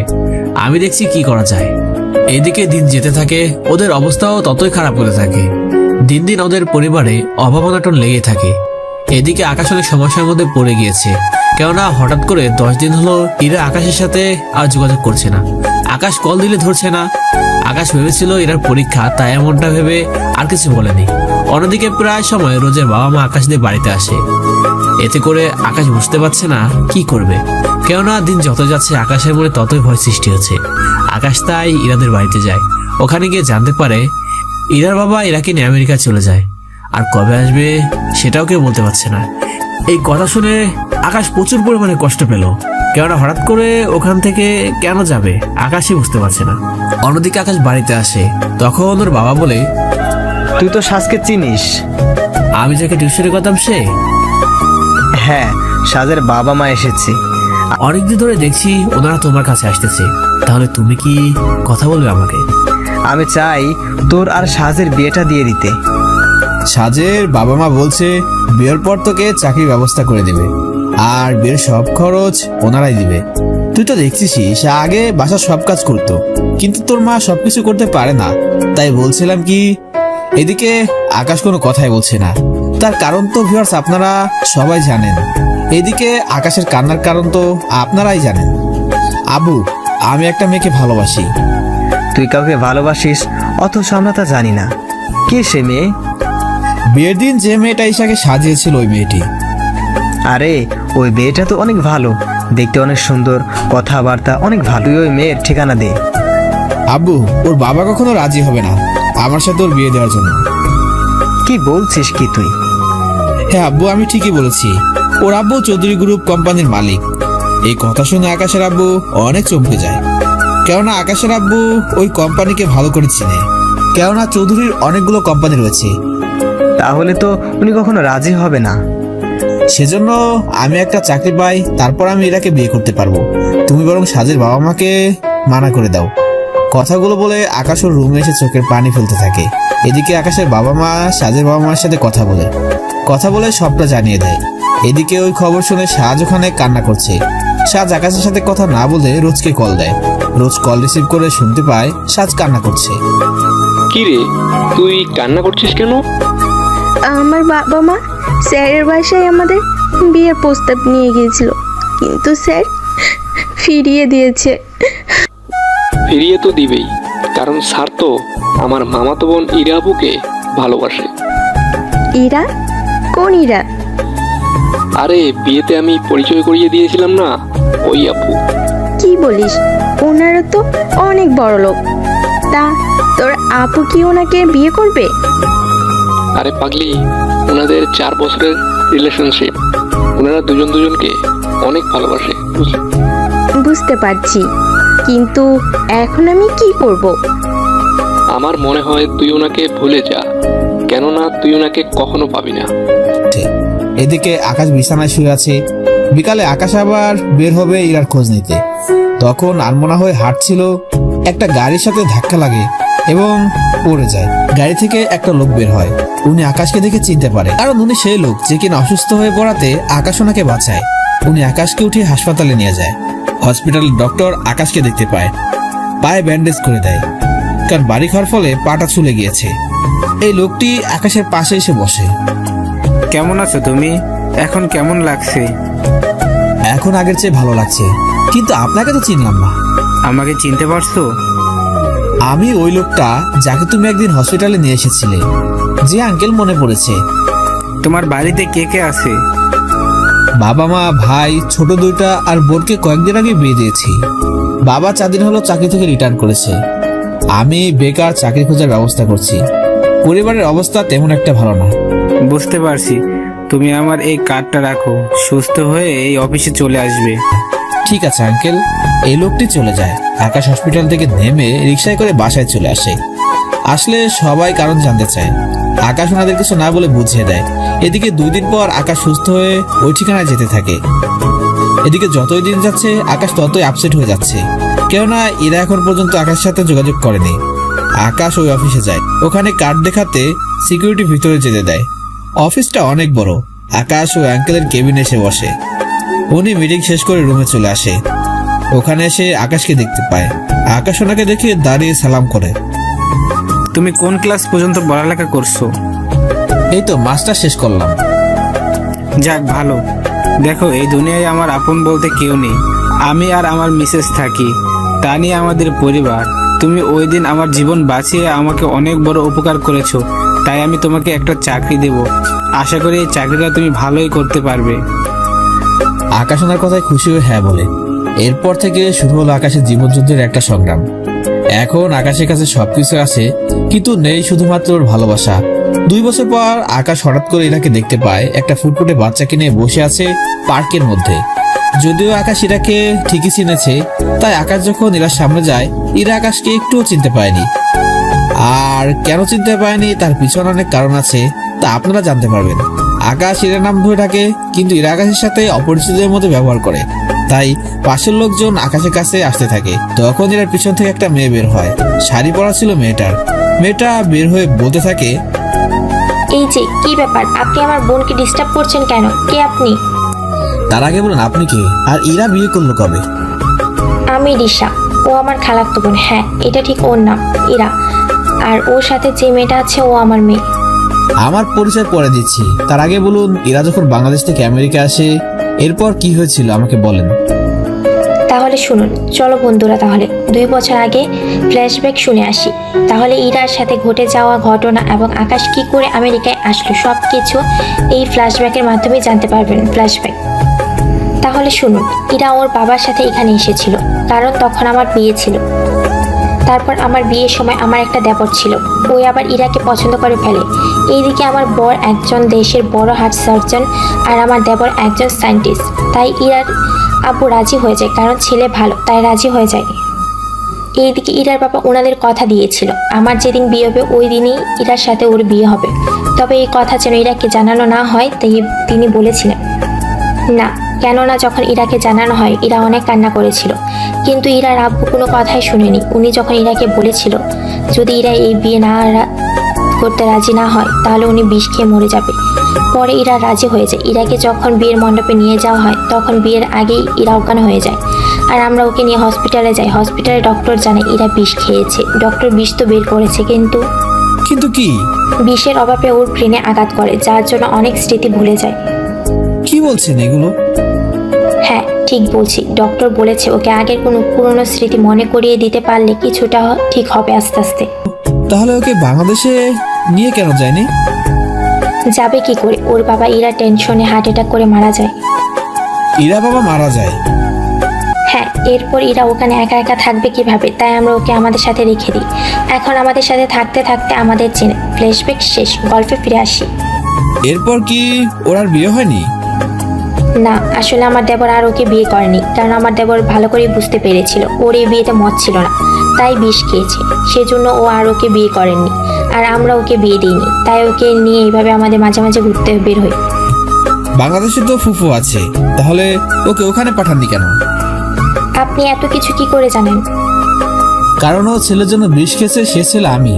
আমি দেখছি কি করা যায়। এদিকে দিন যেতে থাকে, ওদের অবস্থাও ততই খারাপ হতে থাকে। দিন দিন ওদের পরিবারে অভাব অনটন লেগে থাকে। এদিকে আকাশ অনেক সমস্যার মধ্যে পড়ে গিয়েছে, কেননা হঠাৎ করে 10 দিন হলো ইরা আকাশের সাথে আর যোগাযোগ করছে না। আকাশ কল দিলে ধরছে না। আকাশ ভেবেছিল এরার পরীক্ষা, তাই এমনটা ভেবে আর কিছু বলেনি। অন্যদিকে প্রায় সময় রোজের বাবা মা আকাশদের বাড়িতে আসে। এতে করে আকাশ বুঝতে পারছে না কি করবে, কেননা দিন যত যাচ্ছে আকাশের মনে ততই ভয় সৃষ্টি হচ্ছে। আকাশ তাই ইরাদের বাড়িতে যায়। ওখানে গিয়ে জানতে পারে ইরার বাবা ইরাকে নিয়ে আমেরিকা চলে যায়, আর কবে আসবে সেটাও কেউ বলতে পারছে না। এই কথা শুনে আকাশ প্রচুর পরিমাণে কষ্ট পেল, কেননা হঠাৎ করে ওখান থেকে কেন যাবে আকাশই বুঝতে পারছে না। অন্যদিকে আকাশ বাড়িতে আসে, তখন ওর বাবা বলে, তুই তো সাজকে চিনিস। আমি যাকে টিউশনে করতাম সে? হ্যাঁ, সাজের বাবা মা এসেছে। অনেকদিন ধরে দেখছি ওনারা তোমার কাছে আসতেছে, তাহলে তুমি কি কথা বলবে আমাকে? আমি চাই তোর আর সাজের বিয়েটা দিয়ে দিতে। সাজের বাবা মা বলছে বিয়ের পর তোকে চাকরির ব্যবস্থা করে দেবে, আর বিয়ের সব খরচ ওনারাই দিবে। তুই তো দেখছিসই সে আগে বাসার সব কাজ করতো, কিন্তু তোর মা সবকিছু করতে পারে না। তাই বলছিলাম কি, এদিকে আকাশ কোনো কথাই বলছে না। তার কারণ তো ভিউয়ার্স আপনারা সবাই জানেন। এদিকে আকাশের কান্নার কারণ তো আপনারাই জানেন। আবু, আমি একটা মেয়েকে ভালোবাসি। তুই কাউকে ভালোবাসিস অথচ আমরা তা জানি না। কে সে মেয়ে? বিয়ের দিন যে মেয়েটা ঈশাকে সাজিয়েছিল ওই মেয়েটি। আরে ওই মেয়েটা তো অনেক ভালো, দেখতে অনেক সুন্দর, কথাবার্তা অনেক ভালো। তুই ওই মেয়ের ঠিকানা দে। আব্বু, ওর বাবা কখনো রাজি হবে না আমার সাথে ওর বিয়ে দেওয়ার জন্য। কি বলছিস কি তুই? হ্যাঁ আব্বু, আমি ঠিকই বলেছি। ওর আব্বু চৌধুরী গ্রুপ কোম্পানির মালিক। এই কথা শুনে আকাশের আব্বু অনেক চমকে যায়, কেননা আকাশের আব্বু ওই কোম্পানিকে ভালো করে চিনে, কেননা চৌধুরীর অনেকগুলো কোম্পানি রয়েছে। তাহলে তো উনি কখনো রাজি হবে না। সেজন্য আমি একটা চাকরি পাই, তারপর আমি ইরাকে বিয়ে করতে পারবো। তুমি বরং সাজের বাবা মাকে মানা করে দাও। কথাগুলো বলে আকাশ ওর রুমে এসে চোখের পানি ফেলতে থাকে। এদিকে আকাশের বাবা মা সাজের বাবা মার সাথে কথা বলে সবটা জানিয়ে দেয়। এদিকে ওই খবর শুনে সাজ ওখানে কান্না করছে। সাজ আকাশের সাথে কথা না বলে রোজকে কল দেয়। রোজ কল রিসিভ করে শুনতে পায় সাজ কান্না করছে। কি রে, তুই কান্না করছিস কেন? আমার বাবা মা স্যারের বাসায় আমাদের বিয়ের প্রস্তাব নিয়ে গিয়েছিল, কিন্তু স্যার ফিরিয়ে দিয়েছে। ফিরিয়ে তো দিবেই, কারণ স্যার তো আমার মামাতো বোন ইরা আপুকে ভালোবাসে। ইরা? কোন ইরা? আরে বিয়েতে আমি পরিচয় করিয়ে দিয়েছিলাম না, ওই আপু। কি বলিস? ওনারা তো অনেক বড় লোক। তা তোর আপু কি ওনাকে বিয়ে করবে? আরে পাগলি, ওনাদের 4 বছরের রিলেশনশিপ। ওনারা দুজন দুজনকে অনেক ভালোবাসে, বুঝলি? বুঝতে পারছি, কিন্তু এখন আমি কি করব? আমার মনে হয় তুই ওনাকে ভুলে যা, কেননা তুই ওনাকে কখনো পাবি না। এদিকে আকাশ বিছানায় শুয়ে আছে। বিকালে আকাশ আবার বের হবে ইরার খোঁজ নিতে। তখন আনমনা হয়ে হাঁটছিল, একটা গাড়ির সাথে ধাক্কা লাগে এবং পড়ে যায়। গাড়ি থেকে একটা লোক বের হয়। উনি আকাশকে দেখে চিনতে পারে, কারণ উনি সেই লোক যে কিনা অসুস্থ হয়ে পড়াতে আকাশ ওনাকে বাঁচায়। উনি আকাশকে উঠিয়ে হাসপাতালে নিয়ে যায়। হসপিটালের ডক্টর আকাশকে দেখতে পায়, পায়ে ব্যান্ডেজ করে দেয়, কারণ বাড়ি খাওয়ার ফলে পাটা ছুলে গিয়েছে। এই লোকটি আকাশের পাশে এসে বসে। কেমন আছো তুমি? এখন কেমন লাগছে? এখন আগের চেয়ে ভালো লাগছে, কিন্তু আপনাকে তো চিনলাম না। আমাকে চিনতে পারছো? আমি ওই লোকটা যাকে তুমি একদিন হসপিটালে নিয়ে এসেছিলে। জি আঙ্কেল, মনে পড়েছে। তোমার বাড়িতে কে কে আছে? বাবা মা, ভাই, ছোট দুইটা আর বোনকে কয়েকদিন আগে বিয়ে দিয়েছি। বাবা 4 দিন হলো চাকরি থেকে রিটার্ন করেছে। আমি বেকার, চাকরি খোঁজার ব্যবস্থা করছি। পরিবারের অবস্থা তেমন একটা ভালো না। বুঝতে পারছি। তুমি আমার এই কার্ডটা রাখো, সুস্থ হয়ে এই অফিসে চলে আসবে। ঠিক আছে আঙ্কেল। এই লোকটি চলে যায়। আকাশ হসপিটাল থেকে নেমে রিকশায় করে বাসায় চলে আসে। আসলে সবাই কারণ জানতে চায়। আকাশ ওনাদের কিছু না বলে বুঝিয়ে দেয়। এদিকে 2 দিন পর আকাশ সুস্থ হয়ে ওই ঠিকানায় যেতে থাকে। এদিকে যতই দিন যাচ্ছে আকাশ ততই আপসেট হয়ে যাচ্ছে, কেননা এরা এখন পর্যন্ত আকাশের সাথে যোগাযোগ করেনি। আকাশ ওই অফিসে যায়। ওখানে কার্ড দেখাতে সিকিউরিটি ভিতরে যেতে দেয়। অফিসটা অনেক বড়। আকাশ ওই আঙ্কেলের কেবিনে এসে বসে। উনি মিটিং শেষ করে রুমে চলে আসে। ওখানে এসে আকাশকে দেখতে পায়। আকাশ ওনাকে দেখে দাঁড়িয়ে সালাম করে। তুমি কোন ক্লাস পর্যন্ত পড়ালেখা করছো? এই তো মাস্টার শেষ করলাম। যাক ভালো। দেখো, এই দুনিয়ায় আমার আপন বলতে কেউ নেই। আমি আর আমার মিসেস থাকি, তা নিয়ে আমাদের পরিবার। তুমি ওই দিন আমার জীবন বাঁচিয়ে আমাকে অনেক বড় উপকার করেছো, তাই আমি তোমাকে একটা চাকরি দেব। আশা করি এই চাকরিটা তুমি ভালোই করতে পারবে। আকাশ ওনার কথায় খুশি হয়ে হ্যাঁ বলে। এরপর থেকে শুরু হলো আকাশের জীবনযুদ্ধের একটা সংগ্রাম। এখন আকাশের কাছে সবকিছু আছে, কিন্তু নেই শুধুমাত্র ওর ভালোবাসা। 2 বছর পর আকাশ হঠাৎ করে ইরাকে দেখতে পায় একটা ফুটফুটে বাচ্চাকে নিয়ে বসে আছে পার্কের মধ্যে। যদিও আকাশ ইরাকে ঠিকই চিনেছে, তাই আকাশ যখন ইরার সামনে যায়, ইরা আকাশকে একটুও চিনতে পায়নি। আর কেন চিনতে পায়নি তার পিছনে অনেক কারণ আছে, তা আপনারা জানতে পারবেন। আকাশ ইরার নাম ধরে ডাকে, কিন্তু ইরা আকাশের সাথে অপরিচিতদের মতো ব্যবহার করে। তাই পাশের লোকজন আকাশের কাছে আসতে থাকে। তখন ইরার পিছন থেকে একটা মেয়ে বের হয়। শাড়ি পরা ছিল মেয়েটা বের হয়ে বলতে থাকে, এই যে কি ব্যাপার, আপনি আমার বোনকে ডিস্টার্ব করছেন কেন? কে আপনি? তার আগে বলুন আপনি কে, আর ইরা বিয়ে করলো কবে? আমি রিশা, ও আমার খালাতো বোন। হ্যাঁ, এটা ঠিক ওর নাম ইরা, আর ওর সাথে যে মেয়েটা আছে ও আমার মেয়ে। আমার পরিচয় পরে দিচ্ছি, তার আগে বলুন ইরা যখন বাংলাদেশ থেকে আমেরিকা আসে এরপর কি হয়েছিল আমাকে বলেন। তাহলে শুনুন, চলো বন্ধুরা, তাহলে 2 বছর আগে ফ্ল্যাশব্যাক শুনে আসি। তাহলে ইরার সাথে ঘটে যাওয়া ঘটনা এবং আকাশ কি করে আমেরিকায় আসলো সব কিছু এই ফ্ল্যাশব্যাকের মাধ্যমে জানতে পারবেন। ফ্ল্যাশব্যাক। তাহলে শুনুন, ইরা ওর বাবার সাথে এখানে এসেছিল, কারণ তখন আমার বিয়ে ছিল। তারপর আমার বিয়ের সময় আমার একটা দেবর ছিল, ওই আবার ইরাকে পছন্দ করে ফেলে। এইদিকে আমার বর একজন দেশের বড় হার্ট সার্জন আর আমার দেবর একজন সায়েন্টিস্ট। তাই ইরার আব্বু রাজি হয়ে যায়, কারণ ছেলে ভালো তাই রাজি হয়ে যায়। এইদিকে ইরার বাবা ওনাদের কথা দিয়েছিল আমার যেদিন বিয়ে হবে ওই দিনই ইরার সাথে ওর বিয়ে হবে, তবে এই কথা যেন ইরাকে জানানো না হয় তাই তিনি বলেছিলেন না। কেননা যখন ইরাকে জানানো হয় ইরা অনেক কান্না করেছিল, কিন্তু ইরার আব্বু কোনো কথাই শুনেনি। উনি যখন ইরাকে বলেছিল যদি ইরা এই বিয়ে করতে রাজি না হয় তাহলে উনি বিষ খেয়ে মরে যাবে। পরে ইরা রাজি হয়ে যায়। ইরাকে যখন বিয়ের মণ্ডপে নিয়ে যাওয়া হয় তখন বিয়ের আগেই ইরা অজ্ঞান হয়ে যায়, আর আমরা ওকে নিয়ে হসপিটালে যাই। হসপিটালে ডক্টর জানে ইরা বিষ খেয়েছে। ডক্টর বিষ তো বের করেছে, কিন্তু কি বিষের অভাবে ওর ব্রেনে আঘাত করে, যার জন্য অনেক স্মৃতি ভুলে যায়। কি বলছেন এগুলো? হ্যাঁ ঠিক বলছি, ডক্টর বলেছে ওকে আগের কোনো পুরনো স্মৃতি মনে করিয়ে দিতে পারলে কিছুটা ঠিক হবে আস্তে আস্তে। তাহলে ওকে বাংলাদেশে নিয়ে কেন যায়নি? যাবে কি করে, ওর বাবা ইরা টেনশনে হার্ট অ্যাটাক করে মারা যায়। ইরা বাবা মারা যায়? হ্যাঁ, এরপর ইরা ওখানে একা একা থাকবে কিভাবে, তাই আমরা ওকে আমাদের সাথে রেখে দিই। এখন আমাদের সাথে থাকতে থাকতে আমাদের চেনে। ফ্ল্যাশব্যাক শেষ, গল্পে ফিরে আসি। এরপর কি ওর আর বিয়ে হয়নি? না, আসলে আমার দেবর আর ওকে বিয়ে করেনি, কারণ আমার দেবর ভালো করে বুঝতে পেরেছিল ওর এই বিয়েতে মত ছিল না, তাই বিষ খেয়েছে। সেজন্য ও আর ওকে বিয়ে করেননি, আর আমরা ওকে বিয়ে দিইনি, তাই ওকে নিয়ে এইভাবে আমাদের মাঝে মাঝে ঘুরতে বের হই। বাংলাদেশে তো ফুফু আছে, তাহলে ওকে ওখানে পাঠাননি কেন? আপনি এত কিছু কি করে জানেন? কারণ ও ছেলের জন্য বিষ খেয়েছে, সে ছেলে আমি।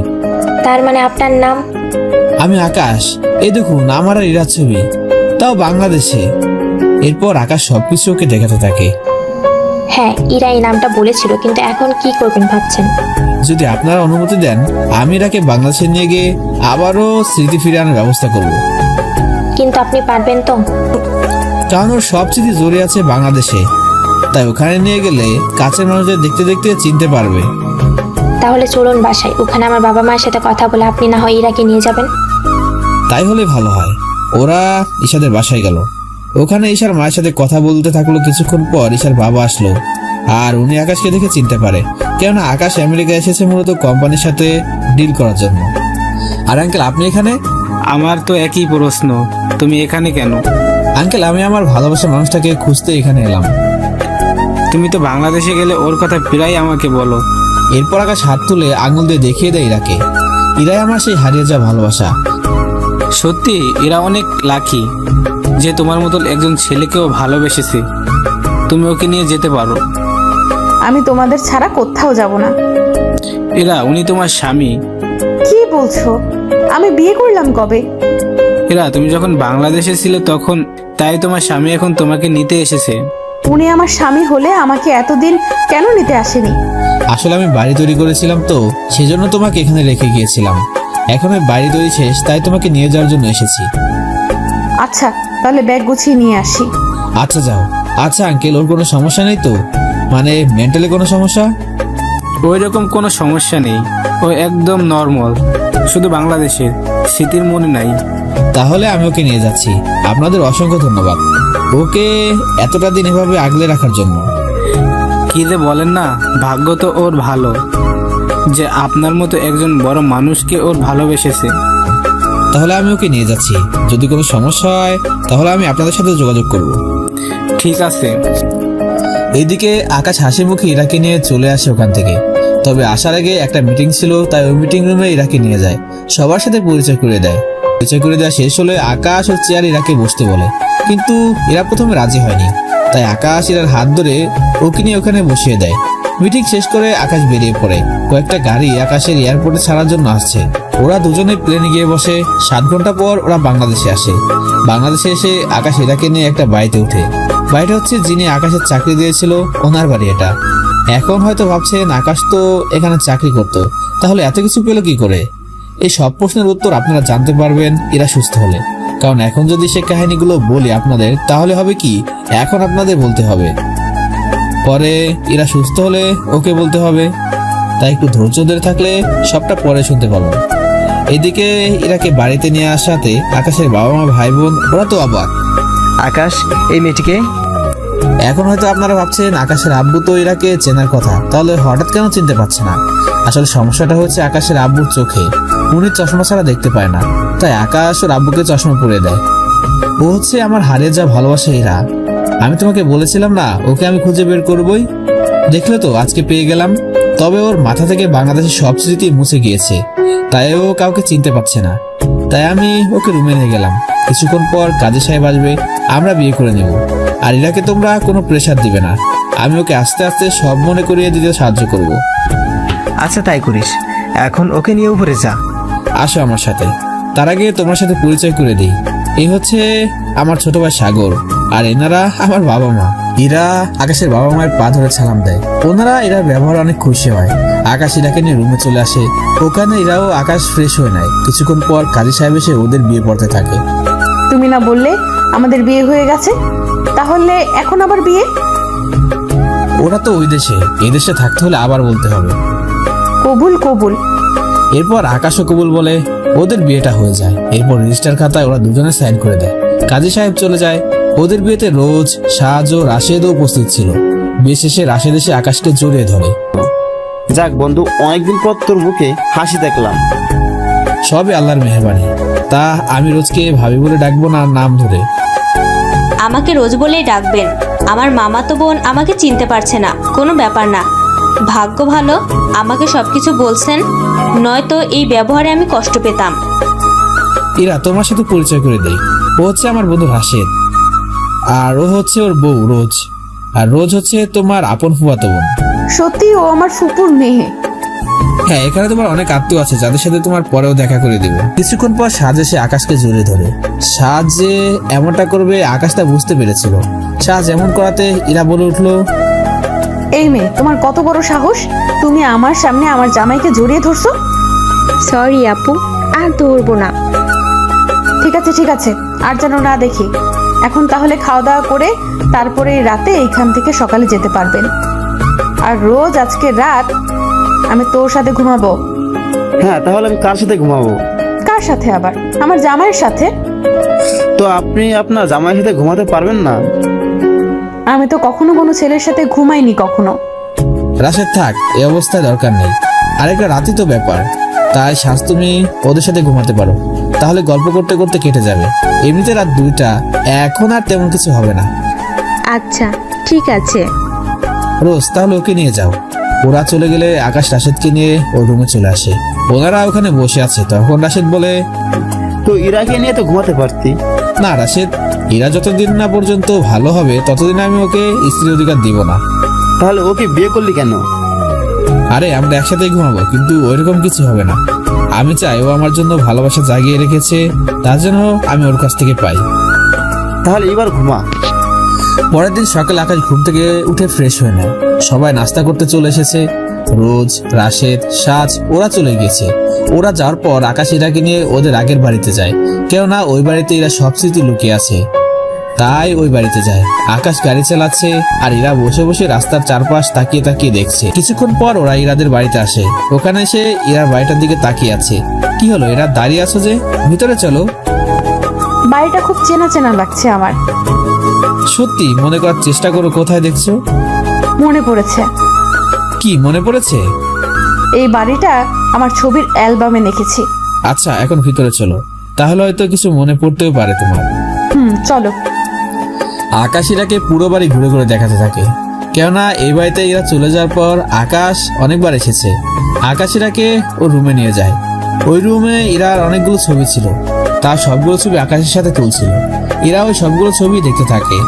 তার মানে আপনার নাম? আমি আকাশ। এই দেখুন আমার আর ইরার ছবি, তাও বাংলাদেশে। এরপর আকাশ সবকিছু ওকে দেখাতে থাকে। হ্যাঁ, ইরা এই নামটা বলেছিল, কিন্তু এখন কি করবেন ভাবছেন? যদি আপনারা অনুমতি দেন আমি ইরাকে বাংলাদেশে নিয়ে গিয়ে আবারও স্মৃতি ফিরে আনার ব্যবস্থা করব। কিন্তু আপনি পারবেন তো? কারণ ওর সব স্মৃতি জড়িয়ে আছে বাংলাদেশে, তাই ওখানে নিয়ে গেলে কাছের মানুষদের দেখতে দেখতে চিনতে পারবে। তাহলে চলুন বাসায়, ওখানে আমার বাবা মায়ের সাথে কথা বলে আপনি না হয় ইরাকে নিয়ে যাবেন। তাই হলে ভালো হয়। ওরা ঈশাদের বাসায় গেল। ওখানে ঈশার মায়ের সাথে কথা বলতে থাকলো। কিছুক্ষণ পর ঈশার বাবা আসলো, আর উনি আকাশকে দেখে চিনতে পারে, কেননা আকাশ আমেরিকা এসেছে মূলত কোম্পানির সাথে ডিল করার জন্য। আর আঙ্কেল আপনি এখানে? আমার তো একই প্রশ্ন, তুমি এখানে কেন? আঙ্কেল আমি আমার ভালোবাসার মানুষটাকে খুঁজতে এখানে এলাম। তুমি তো বাংলাদেশে গেলে ওর কথা প্রায় আমাকে বলো। এরপর আকাশ হাত তুলে আঙুল দিয়ে দেখিয়ে দেয় ইরাকে, ইরাই আমার সেই হারিয়ে যাওয়া ভালোবাসা। সত্যি এরা অনেক লাকি যে তোমার মতো একজন ছেলেকেও ভালোবেসেছে। তুমি ওকে নিয়ে যেতে পারো। আমি তোমাদের ছাড়া কোথাও যাব না। এরা উনি তোমার স্বামী। কি বলছো? আমি বিয়ে করলাম কবে? এরা তুমি যখন বাংলাদেশে ছিলে তখন, তাই তোমার স্বামী এখন তোমাকে নিতে এসেছে। উনি আমার স্বামী হলে আমাকে এতদিন কেন নিতে আসেনি? আসলে আমি বাড়ি তৈরি করেছিলাম তো, সেজন্য তোমাকে এখানে রেখে গিয়েছিলাম। এখন আমি বাড়ি তৈরি শেষ, তাই তোমাকে নিয়ে যাওয়ার জন্য এসেছি। আচ্ছা, তাহলে ব্যাগ গুছিয়ে নিয়ে আসি। আচ্ছা যাও। আচ্ছা আঙ্কেল ওর কোনো সমস্যা নেই তো? মানে মেন্টালি কোনো সমস্যা? ওই রকম কোনো সমস্যা নেই, ও একদম নর্মাল, শুধু বাংলাদেশের স্মৃতির মনে নাই। তাহলে আমি ওকে নিয়ে যাচ্ছি। আপনাদের অসংখ্য ধন্যবাদ ওকে এতটা দিন এভাবে আগলে রাখার জন্য। কি যে বলেন না, ভাগ্য তো ওর ভালো যে আপনার মতো একজন বড় মানুষকে ওর ভালোবেসেছে। তাহলে আমি ওকে নিয়ে যাচ্ছি। যদি কোনো সমস্যা হয় তাহলে আমি আপনাদের সাথে যোগাযোগ করব। ঠিক আছে। এইদিকে আকাশ হাসি মুখে ইরাকে নিয়ে চলে আসে ওখান থেকে। তবে আসার আগে একটা মিটিং ছিল, তাই ওই মিটিং রুমে ইরাকে নিয়ে যায়, সবার সাথে পরিচয় করে দেয়। পরিচয় করে দেওয়া শেষ হলে আকাশ ও চেয়ার ইরাকে বসতে বলে, কিন্তু ইরা প্রথমে রাজি হয়নি। তাই আকাশ ইরার হাত ধরে ওকে নিয়ে ওখানে বসিয়ে দেয়। মিটিং শেষ করে আকাশ বেরিয়ে পড়ে। কয়েকটা গাড়ি আকাশের এয়ারপোর্টে ছাড়ার জন্য আসছে। ওরা দুজনে প্লেনে গিয়ে বসে। 7 ঘন্টা পর ওরা বাংলাদেশে আসে। বাংলাদেশে এসে আকাশ ইরাকে নিয়ে একটা বাড়িতে ওঠে। বাড়িটা হচ্ছে যিনি আকাশের চাকরি দিয়েছিল ওনার বাড়ি এটা। এখন হয়তো ভাবছেন আকাশ তো এখানে চাকরি করতো, তাহলে এত কিছু পেল কি করে? এই সব প্রশ্নের উত্তর আপনারা জানতে পারবেন এরা সুস্থ হলে। কারণ এখন যদি সে কাহিনীগুলো বলি আপনাদের, তাহলে হবে কি, এখন আপনাদের বলতে হবে, পরে এরা সুস্থ হলে ওকে বলতে হবে। তাই একটু ধৈর্য ধরে থাকলে সবটা পরে শুনতে পাবো। এদিকে ইরাকে বাড়িতে নিয়ে আসাতে আকাশের বাবা মা ভাই বোন ওরা তো অবাক। আকাশ, এই মেয়েটিকে? এখন হয়তো আপনারা ভাবছেন আকাশের আব্বু তো ইরাকে চেনার কথা, তাহলে হঠাৎ কেন চিনতে পারছে না? আসলে সমস্যাটা হচ্ছে আকাশের আব্বুর চোখে। উনি চশমা ছাড়া দেখতে পায় না, তাই আকাশ ওর আব্বুকে চশমা পরিয়ে দেয়। ও হচ্ছে আমার হারিয়ে যাওয়া ভালোবাসা ইরা। আমি তোমাকে বলেছিলাম না ওকে আমি খুঁজে বের করবই। দেখলে তো আজকে পেয়ে গেলাম। তবে ওর মাথা থেকে বাংলাদেশের সব স্মৃতি মুছে গিয়েছে, তাই ও কাউকে চিনতে পারছে না। তাই আমি ওকে রুমে নিয়ে গেলাম। কিছুক্ষণ পর কাজী সাহেব আসবে, আমরা বিয়ে করে নেব। আর ইরাকে তোমরা কোনো প্রেশার দিবে না, আমি ওকে আস্তে আস্তে সব মনে করিয়ে দিতে সাহায্য করব। আচ্ছা তাই করিস। এখন ওকে নিয়ে উপরে যা। আসো আমার সাথে। তার আগে তোমার সাথে পরিচয় করে দিই। এই হচ্ছে আমার ছোট ভাই সাগর, আর এনারা আমার বাবা মা। এরা আকাশের বাবা মায়ের পা ধরে সালাম দেয়। ওনারা এরা ব্যবহার অনেক খুশি হয়। আকাশ ইরাকে নিয়ে রুমে চলে আসে। ওখানে এরাও আকাশ ফ্রেশ হয়ে নেয়। কিছুক্ষণ পর কাজী সাহেব এসে ওদের বিয়ে পড়তে থাকে। তুমি না বললে আমাদের বিয়ে হয়ে গেছে, তাহলে এখন আবার বিয়ে? ওরা তো ওই দেশে, এই দেশে থাকতে হলে আবার বলতে হবে। কবুল কবুল। এরপর আকাশও কবুল বলে ওদের বিয়েটা হয়ে যায়। এরপর রেজিস্টার খাতায় ওরা দুজনে সাইন করে দেয়। কাজী সাহেব চলে যায়। ওদের বিয়েতে রোজ, সাজ ও রাশেদও উপস্থিত ছিল। বিয়ে শেষে রাশেদ এসে আকাশকে জড়িয়ে ধরে। যাক বন্ধু, অনেকদিন পর তোর মুখে হাসি দেখলাম। সবই আল্লাহর মেহেরবানি। তা আমি রোজকে ভাবি বলে ডাকবো না নাম ধরে? আমাকে রোজ বলেই ডাকবেন। আমার মামাতো বোন আমাকে চিনতে পারছে না, কোনো ব্যাপার না। ভাগ্য ভালো আমাকে সবকিছু বলছেন, নয়তো এই ব্যবহারে আমি কষ্ট পেতাম। ইরা, তোমার সাথে পরিচয় করে দেই। ও হচ্ছে আমার বন্ধু রাশেদ, আর ও হচ্ছে ওর বউ রোজ। আর রোজ হচ্ছে তোমার আপন ফুফাতো বোন। সত্যি ও আমার ফুপুর মেয়ে? হ্যাঁ, এখানে তোমার অনেক আত্মীয় আছে যাদের সাথে তোমার পরেও দেখা করে দিব। কিছুক্ষণ পর সাজ এসে আকাশকে জড়িয়ে ধরে। সাজ যে এমনটা করবে আকাশ তা বুঝতে পেরেছিল। সাজ এমন করাতে ইরা বলে উঠলো, এই মেয়ে, তোমার কত বড় সাহস! তুমি আমার সামনে আমার জামাইকে জড়িয়ে ধরছো। সরি আপু, আর ধরবো না। ঠিক আছে ঠিক আছে, আর যেন না দেখি। এখন তাহলে খাওয়া দাওয়া করে তারপরে রাতে এইখান থেকে সকালে যেতে পারবেন। আর রোজ আজকে রাত আমি তোর সাথে ঘুমাবো। হ্যাঁ, তাহলে আমি কার সাথে ঘুমাবো? কার সাথে আবার? আমার জামাইয়ের সাথে। তো আপনি আপনার জামাইয়ের সাথে ঘুমাতে পারবেন না? আমি তো কখনো কোনো ছেলের সাথে ঘুমাইনি কখনো। রাশেদ থাক, এই অবস্থায় দরকার নেই। আরেকটা রাতই তো ব্যাপার, তাই সাজ তুমি ওদের সাথে ঘুমাতে পারো। তাহলে গল্প করতে করতে কেটে যাবে। এমনিতে রাত 2টা, এখন আর তেমন কিছু হবে না। আচ্ছা ঠিক আছে। রোজ, তাহলে ওকে নিয়ে যাও। ওরা চলে গেলে আকাশ রাশেদকে নিয়ে ওর রুমে চলে আসে। ওনারা ওখানে বসে আছে। তখন রাশেদ বলে, তো ইরাকে নিয়ে তো ঘুমাতে পারতি। না রাশেদ, এরা যতদিন না পর্যন্ত ভালো হবে ততদিন আমি ওকে স্ত্রী অধিকার দিব না। তাহলে ওকে বিয়ে করলি কেন? আরে আমরা একসাথেই ঘুমাবো, কিন্তু ওইরকম কিছু হবে না। আমি চাই ও আমার জন্য ভালোবাসা জাগিয়ে রেখেছে, তার জন্য আমি ওর কাছ থেকে পাই। তাহলে এবার ঘুমা। পরের দিন সকালে আকাশ ঘুম থেকে উঠে ফ্রেশ হয়ে নেয়। সবাই নাস্তা করতে চলে এসেছে। রোজ, রাশেদ, সাজ ওরা চলে গিয়েছে। ওরা যাওয়ার পর আকাশ ইরাকে নিয়ে ওদের আগের বাড়িতে যায়, কেননা ওই বাড়িতে এরা সব স্মৃতি লুকিয়ে আছে। তাই ওই বাড়িতে যায়। আকাশ গাড়ি চালাচ্ছে আর ইরা বসে বসে রাস্তার চারপাশ তাকিয়ে তাকিয়ে দেখছে। কিছুক্ষণ পর ওরা ইরাদের বাড়িতে আসে। ওখানে এসে ইরার বাড়িটার দিকে তাকিয়ে আছে। কি হলো, এরা দাঁড়িয়ে আছো যে? ভিতরে চলো। বাড়িটা খুব চেনা চেনা লাগছে আমার। সত্যি? মনে করার চেষ্টা করো, কোথায় দেখছো? মনে পড়েছে। কি মনে পড়েছে? এই বাড়িটা আমার ছবির অ্যালবামে দেখেছি। আচ্ছা, এখন ভিতরে চলো, তাহলে হয়তো কিছু মনে পড়তেও পারে তোমার। চলো। আকাশ ইরাকে পুরো বাড়ি ঘুরে ঘুরে দেখাতে থাকে, কেননা এই বাড়িতে এরা চলে যাওয়ার পর আকাশ অনেকবার এসেছে। আকাশ ইরাকে ওর রুমে নিয়ে যায়। ওই রুমে ইরার অনেকগুলো ছবি ছিল, তার সবগুলো ছবি আকাশের সাথে তুলছিল। এরা ওই সবগুলো ছবি দেখতে থাকে।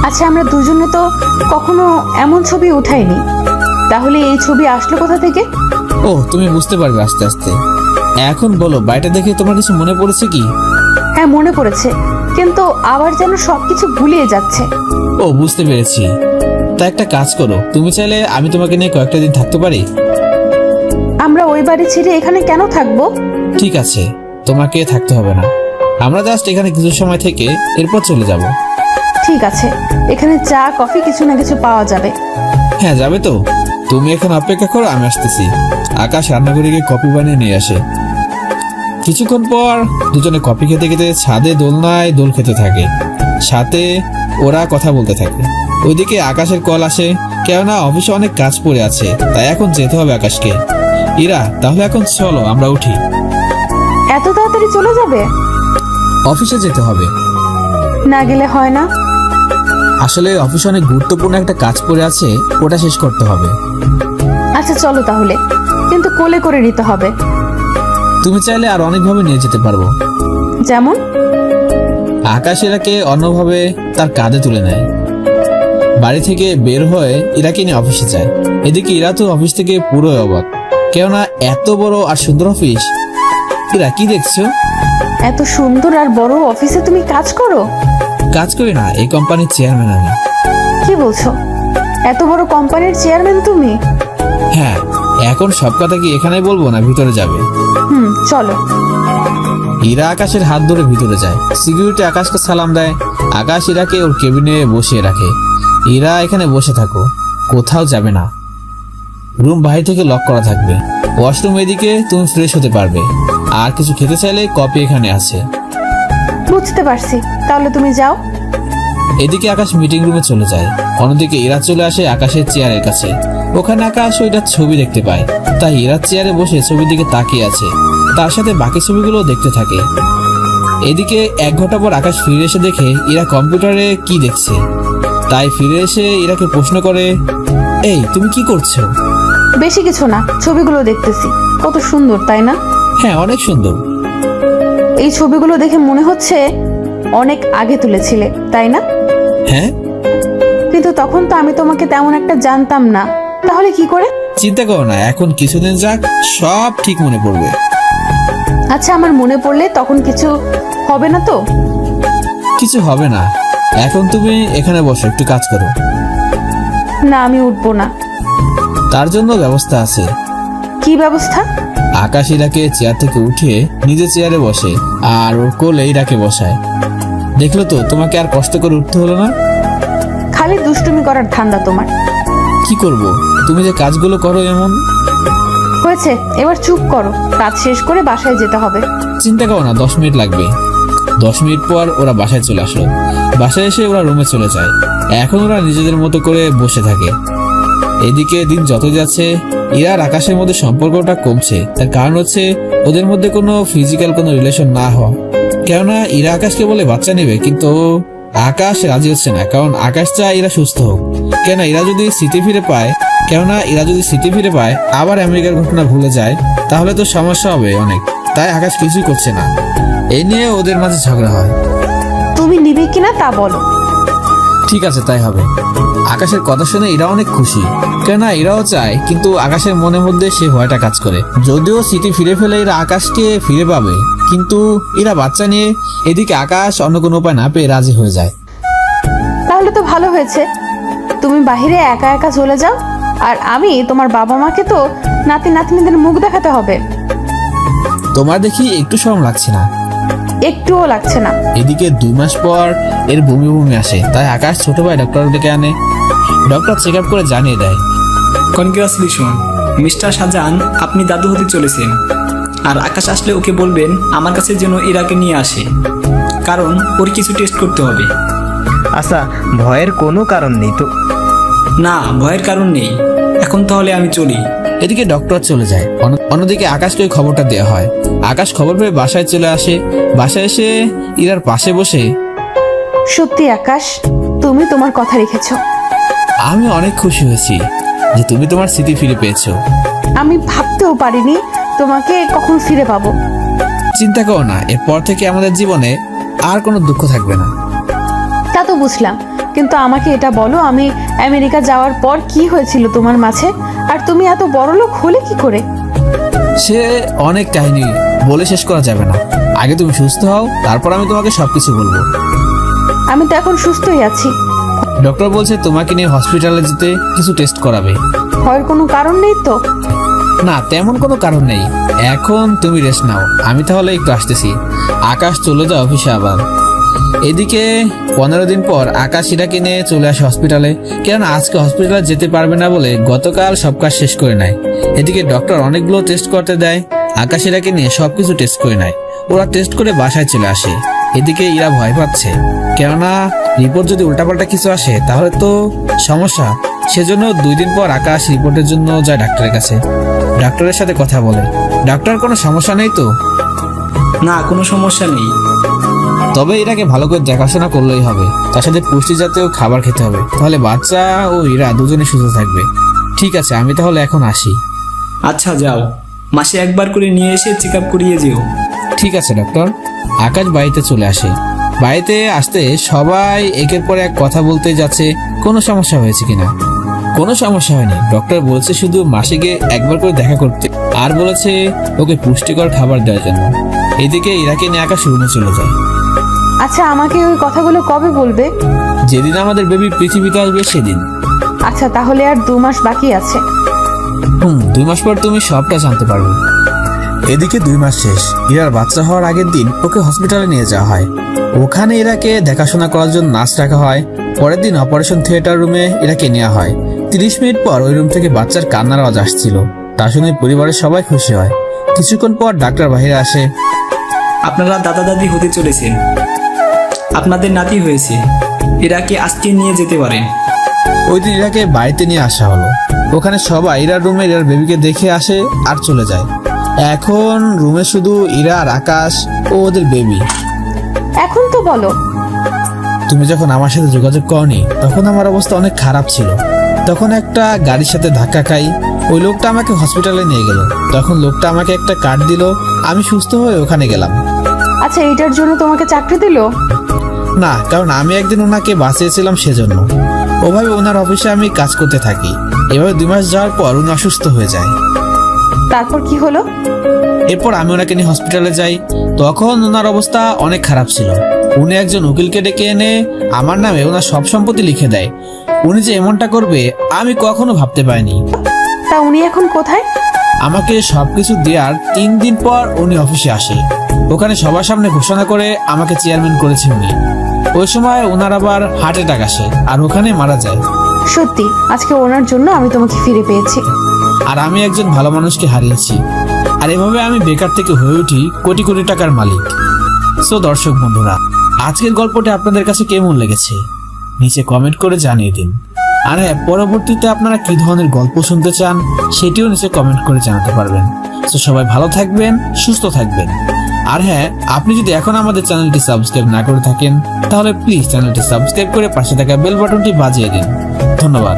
আচ্ছা, আমরা দুজনে তো কখনো এমন ছবি উঠাইনি, তাহলে এই ছবি আসলো কোথা থেকে? ও, তুমি বুঝতে পারবে আস্তে আস্তে। এখন বলো, বাড়িটা দেখে তোমার কিছু মনে পড়েছে কি? হ্যাঁ, মনে পড়েছে, কিন্তু আবার যেন সবকিছু ভুলিয়ে যাচ্ছে। ও, বুঝতে পেরেছি। তা একটা কাজ করো, তুমি চাইলে আমি তোমাকে নিয়ে কয়েকটা দিন থাকতে পারি। আমরা ওই বাড়ি ছেড়ে এখানে কেন থাকবো? ঠিক আছে, তোমাকে থাকতে হবে না। আমরা জাস্ট এখানে কিছু সময় থেকে এরপর চলে যাব। ঠিক আছে, এখানে চা কফি কিছু না কিছু পাওয়া যাবে। হ্যাঁ, যাবে তো। তুমি এখন অপেক্ষা করো, আমি আসতেছি। আকাশ রান্নাঘরে গিয়ে কফি বানিয়ে নিয়ে আসে। কিছুক্ষণ পর দুজনে কফি খেতে খেতে ছাদে দোলনায় দোল খেতে থাকে, সাথে ওরা কথা বলতে থাকে। ওইদিকে আকাশের কল আসে, কেননা অফিসে অনেক কাজ পড়ে আছে, তাই এখন যেতে হবে আকাশকে। ইরা, তাহলে এখন চলো আমরা উঠি। এত তাড়াতাড়ি চলে যাবে? অফিসে যেতে হবে। না গেলে হয় না। আসলে অফিসে অনেক গুরুত্বপূর্ণ একটা কাজ পড়ে আছে, ওটা শেষ করতে হবে। আচ্ছা চলো তাহলে, কিন্তু কোলে করে নিতে হবে। তুমি চাইলে আর অনেকভাবে নিয়ে যেতে পারবো। যেমন? আকাশ ইরাকে অন্যভাবে তার কাঁধে তুলে নেয়। বাড়ি থেকে বের হয়ে ইরাকে নিয়ে অফিসে যায়। এদিকে ইরা তো অফিস থেকে পুরো অবাক, কেননা এত বড় আর সুন্দর অফিস। ইরা, কি দেখছো? এত সুন্দর আর বড় অফিসে তুমি কাজ করো? কাজ করি না, এই কোম্পানির চেয়ারম্যান আমি। কি বলছো? এত বড় কোম্পানির চেয়ারম্যান তুমি? হ্যাঁ, এখন সব কথা কি এখানে বলবো না ভিতরে যাবে? চলো। ইরা আকাশের হাত ধরে ভিতরে যায়। সিকিউরিটি আকাশকে সালাম দেয়। আকাশ ইরাকে ওর কেবিনে বসিয়ে রাখে। ইরা এখানে বসে থাকো, কোথাও যাবে না। রুম বাইরে থেকে লক করা থাকবে। ওয়াশরুম এদিকে, তুমি ফ্রেশ হতে পারবে। আর কিছু খেতে চাইলে কপি এখানে আছে। বুঝতে পারছি, তাহলে তুমি যাও। এদিকে আকাশ মিটিং রুমে চলে যায়। অন্যদিকে ইরা চলে আসে আকাশের চেয়ারের কাছে। ওখানে আকাশ ওইটার ছবি দেখতে পায়, তাই ইরার চেয়ারে বসে ছবির দিকে তাকিয়ে আছে। তার সাথে বাকি ছবিগুলো দেখতে থাকে। এদিকে 1 ঘন্টা পর আকাশ ফিরে এসে দেখে ইরা কম্পিউটারে কি দেখছে। তাই ফিরে এসে ইরাকে প্রশ্ন করে, এই তুমি কি করছো? বেশি কিছু না, ছবিগুলো দেখতেছি। কত সুন্দর, তাই না? হ্যাঁ, অনেক সুন্দর। এই ছবিগুলো দেখে মনে হচ্ছে অনেক আগে তুলেছিলে, তাই না? হ্যাঁ। কিন্তু তখন তো আমি তোমাকে তেমন একটা জানতাম না, তাহলে কি করে? চিন্তা করো না, এখন কিছুদিন যাক, সব ঠিক মনে পড়বে। আচ্ছা, আমার মনে পড়লে তখন কিছু হবে না তো? কিছু হবে না, এখন তুমি এখানে বসো, একটু কাজ করো। না, আমি উঠবো না। তার জন্য ব্যবস্থা আছে। কি ব্যবস্থা? আকাশ ইরাকে চেয়ার থেকে উঠে নিজের চেয়ারে বসে আর ওর কোলে ইরাকে বসায়। দেখলো তো, তোমাকে আর কষ্ট করে উঠতে হলো না। খালি দুষ্টুমি করার ধান্দা তোমার। কি করব, তুমি যে কাজগুলো করো এমন। হয়েছে, এবার চুপ করো। কাজ শেষ করে বাসায় যেতে হবে। চিন্তা করো না, 10 মিনিট লাগবে। 10 মিনিট পর ওরা বাসায় চলে আসলো। বাসায় এসে ওরা রুমে চলে যায়। এখন ওরা নিজেদের মতো করে বসে থাকে। এদিকে দিন যত যাচ্ছে, ইরা আর আকাশের মধ্যে সম্পর্কটা কমছে। তার কারণ হচ্ছে ওদের মধ্যে কোনো ফিজিক্যাল কোনো রিলেশন না হওয়া। কেননা ইরা আকাশকে বলে বাচ্চা নেবে, কিন্তু আকাশ রাজি হচ্ছে না। কারণ আকাশ চায় ইরা সুস্থ হোক। কেননা ইরা যদি স্মৃতি ফিরে পায় আবার আমেরিকার ঘটনা ভুলে যায়, তাহলে তো সমস্যা হবে অনেক। তাই আকাশ কিছুই করছে না। এই নিয়ে ওদের মাঝে ঝগড়া হয়। তুমি নিবে কিনা তা বলো। ঠিক আছে, তাই হবে। আকাশের কথা শুনে এরা অনেক খুশি, কেননা এরাও চায়, কিন্তু আকাশের মনের মধ্যে সে ভয়টা কাজ করে। যদিও স্মৃতি ফিরে ফেলে এরা আকাশকে ফিরে পাবে, কিন্তু এরা বাচ্চা নিয়ে। এদিকে আকাশ অন্য কোনো উপায় না পেয়ে রাজি হয়ে যায়। তাহলে তো ভালো হয়েছে, তুমি বাহিরে একা একা চলে যাও, আর আমি তোমার বাবা মাকে তো নাতি নাতনিদের মুখ দেখাতে হবে। তোমার দেখি একটু শরম লাগছে না? একটুও লাগছে না। এদিকে 2 মাস পর এর বমি আসে, তাই আকাশ ছোট ভাই ডক্টর ডেকে আনে। ডক্টর চেক আপ করে জানিয়ে দেয়, কনগ্রাচুলেশন মিস্টার শাহজাহান, আপনি দাদু হতে চলেছেন। আর আকাশ আসলে ওকে বলবেন আমার কাছে যেন ইরাকে নিয়ে আসে, কারণ ওর কিছু টেস্ট করতে হবে। আচ্ছা, ভয়ের কোনো কারণ নেই তো? না, ভয়ের কারণ নেই। এখন তাহলে আমি চলি। এদিকে ডক্টর চলে যায়। অন্যদিকে আকাশকে ওই খবরটা দেওয়া হয়। আকাশ খবর পেয়ে বাসায় চলে আসে। বাসায় এসে ইরার পাশে বসে, সত্যি আকাশ, তুমি তোমার কথা রেখেছো। আমি অনেক খুশি হয়েছি যে তুমি তোমার স্মৃতি ফিরে পেয়েছো। আমি ভাবতেও পারিনি তোমাকে কখন ফিরে পাবো। চিন্তা করো না, এরপর থেকে আমাদের জীবনে আর কোনো দুঃখ থাকবে না। তা তো বুঝলাম, কিন্তু আমাকে এটা বলো, আমি আমেরিকা যাওয়ার পর কি হয়েছিল তোমার মাঝে, আর তুমি এত বড়লোক হলে কি করে? সে অনেক কাহিনী বলে শেষ করা যাবে না। আগে তুমি সুস্থ হও, তারপর আমি তোমাকে সবকিছু বলবো। আমি তো এখন সুস্থই আছি। ডক্টর বলছে তোমাকে নিয়ে হসপিটালে যেতে কিছু টেস্ট করাবে। ভয়ের কোনো কারণ নেই তো? না, তেমন কোনো কারণ নেই। এখন তুমি রেস্ট নাও, আমি তাহলে একটু আসতেছি। আকাশ চলে যায় অফিসে আবার। এদিকে 15 দিন পর আকাশ ইরাকে নিয়ে চলে আসে হসপিটালে, কেননা আজকে হসপিটালে যেতে পারবে না বলে গতকাল সব কাজ শেষ করে নেয়। এদিকে ডক্টর অনেকগুলো টেস্ট করতে দেয়। আকাশ ইরাকে নিয়ে সবকিছু টেস্ট করে নেয়। ওরা টেস্ট করে বাসায় চলে আসে। এদিকে ইরা ভয় পাচ্ছে, কেননা রিপোর্ট যদি উল্টাপাল্টা কিছু আসে তাহলে তো সমস্যা। সেজন্য 2 দিন পর আকাশ রিপোর্টের জন্য যায় ডাক্তারের কাছে। ডাক্তারের সাথে কথা বলে। ডাক্তার, কোনো সমস্যা নেই তো? না, কোনো সমস্যা নেই। তবে ইরাকে ভালো করে দেখাশোনা করলেই হবে, তার সাথে পুষ্টি জাতীয় খাবার খেতে হবে, তাহলে বাচ্চা ও ইরা দুজনে সুস্থ থাকবে। ঠিক আছে, আমি তাহলে এখন আসি। আচ্ছা যাও, মাসে একবার করে নিয়ে এসে চেক আপ করিয়ে যেও। ঠিক আছে ডক্টর। আকাশ বাড়িতে চলে আসে। বাড়িতে আসতে সবাই একের পর এক কথা বলতে যাচ্ছে কোনো সমস্যা হয়েছে কিনা। কোনো সমস্যা হয়নি, ডক্টর বলেছে শুধু মাসিকে একবার করে দেখা করতে, আর বলেছে ওকে পুষ্টিকর খাবার দেওয়ার জন্য। এদিকে ইরাকে নিয়ে আকাশ রুমে চলে যায়। আচ্ছা, আমাকে ওই কথাগুলো কবে বলবে? যেদিন আমাদের বেবি পৃথিবীতে আসবে সেদিন। আচ্ছা, তাহলে আর 2 মাস বাকি আছে। 2 মাস পর তুমি সবটা জানতে পারবে। এদিকে 2 মাস শেষ। ইরার বাচ্চা হওয়ার আগের দিন ওকে হসপিটালে নিয়ে যাওয়া হয়। ওখানে ইরাকে দেখাশোনা করার জন্য নার্স রাখা হয়। পরের দিন অপারেশন থিয়েটার রুমে ইরাকে নেওয়া হয়। 30 মিনিট পর ওই রুম থেকে বাচ্চার কান্নার আওয়াজ আসছিল। তা শুনে পরিবারের সবাই খুশি হয়। কিছুক্ষণ পর ডাক্তার বাইরে আসে। আপনারা দাদা দাদি হতে চলেছেন, আপনাদের নাতি হয়েছে, এরাকে আজকে নিয়ে যেতে পারেন। ওই দিন ইরাকে বাড়িতে নিয়ে আসা হলো। ওখানে সবাই ইরার রুমে ইরার বেবিকে দেখে আসে আর চলে যায়। এখন রুমে শুধু ইরা আর আকাশ ও ওদের বেবি। এখন তো বলো। তুমি যখন আমার সাথে যোগাযোগ করনি তখন আমার অবস্থা অনেক খারাপ ছিল। তখন একটা গাড়ির সাথে ধাক্কা খাই। ওই লোকটা আমাকে হসপিটালে নিয়ে গেল। তখন লোকটা আমাকে একটা কার্ড দিল, আমি সুস্থ হয়ে ওখানে গেলাম। আচ্ছা, এটার জন্য তোমাকে চাকরি দিল? না, কারণ আমি একদিন ওনাকে বাঁচিয়েছিলাম সেজন্য। ওভাবে ওনার অফিসে আমি কাজ করতে থাকি। এভাবে 2 মাস যাওয়ার পর উনি অসুস্থ হয়ে যায়। তারপর কি হলো? এরপর আমি ওনাকে নিয়ে হসপিটালে যাই। তখন ওনার অবস্থা অনেক খারাপ ছিল। উনি একজন উকিলকে ডেকে এনে আমার নামে ওনার সব সম্পত্তি লিখে দেয়। উনি যে এমনটা করবে আমি কখনো ভাবতে পারিনি। তা উনি এখন কোথায়? আমাকে সবকিছু দেওয়ার 3 দিন পর উনি অফিসে আসে। ওখানে সবার সামনে ঘোষণা করে আমাকে চেয়ারম্যান করেছে উনি। ওই সময় ওনার আবার হার্ট অ্যাটাক আসে আর ওখানে মারা যায়। সত্যি, আজকে ওনার জন্য আমি তোমাকে ফিরে পেয়েছি। আর আমি একজন ভালো মানুষকে হারিয়েছি। আর এভাবে আমি বেকার থেকে হয়ে উঠি কোটি কোটি টাকার মালিক। সো দর্শক বন্ধুরা, আজকের গল্পটা আপনাদের কাছে কেমন লেগেছে নিচে কমেন্ট করে জানিয়ে দিন। আর হ্যাঁ, পরবর্তীতে আপনারা কি ধরনের গল্প শুনতে চান সেটিও নিচে কমেন্ট করে জানাতে পারবেন। তো সবাই ভালো থাকবেন, সুস্থ থাকবেন। আর হ্যাঁ, আপনি যদি এখন আমাদের চ্যানেলটি সাবস্ক্রাইব না করে থাকেন তাহলে প্লিজ চ্যানেলটি সাবস্ক্রাইব করে পাশে থাকা বেল বাটনটি বাজিয়ে দিন। ধন্যবাদ।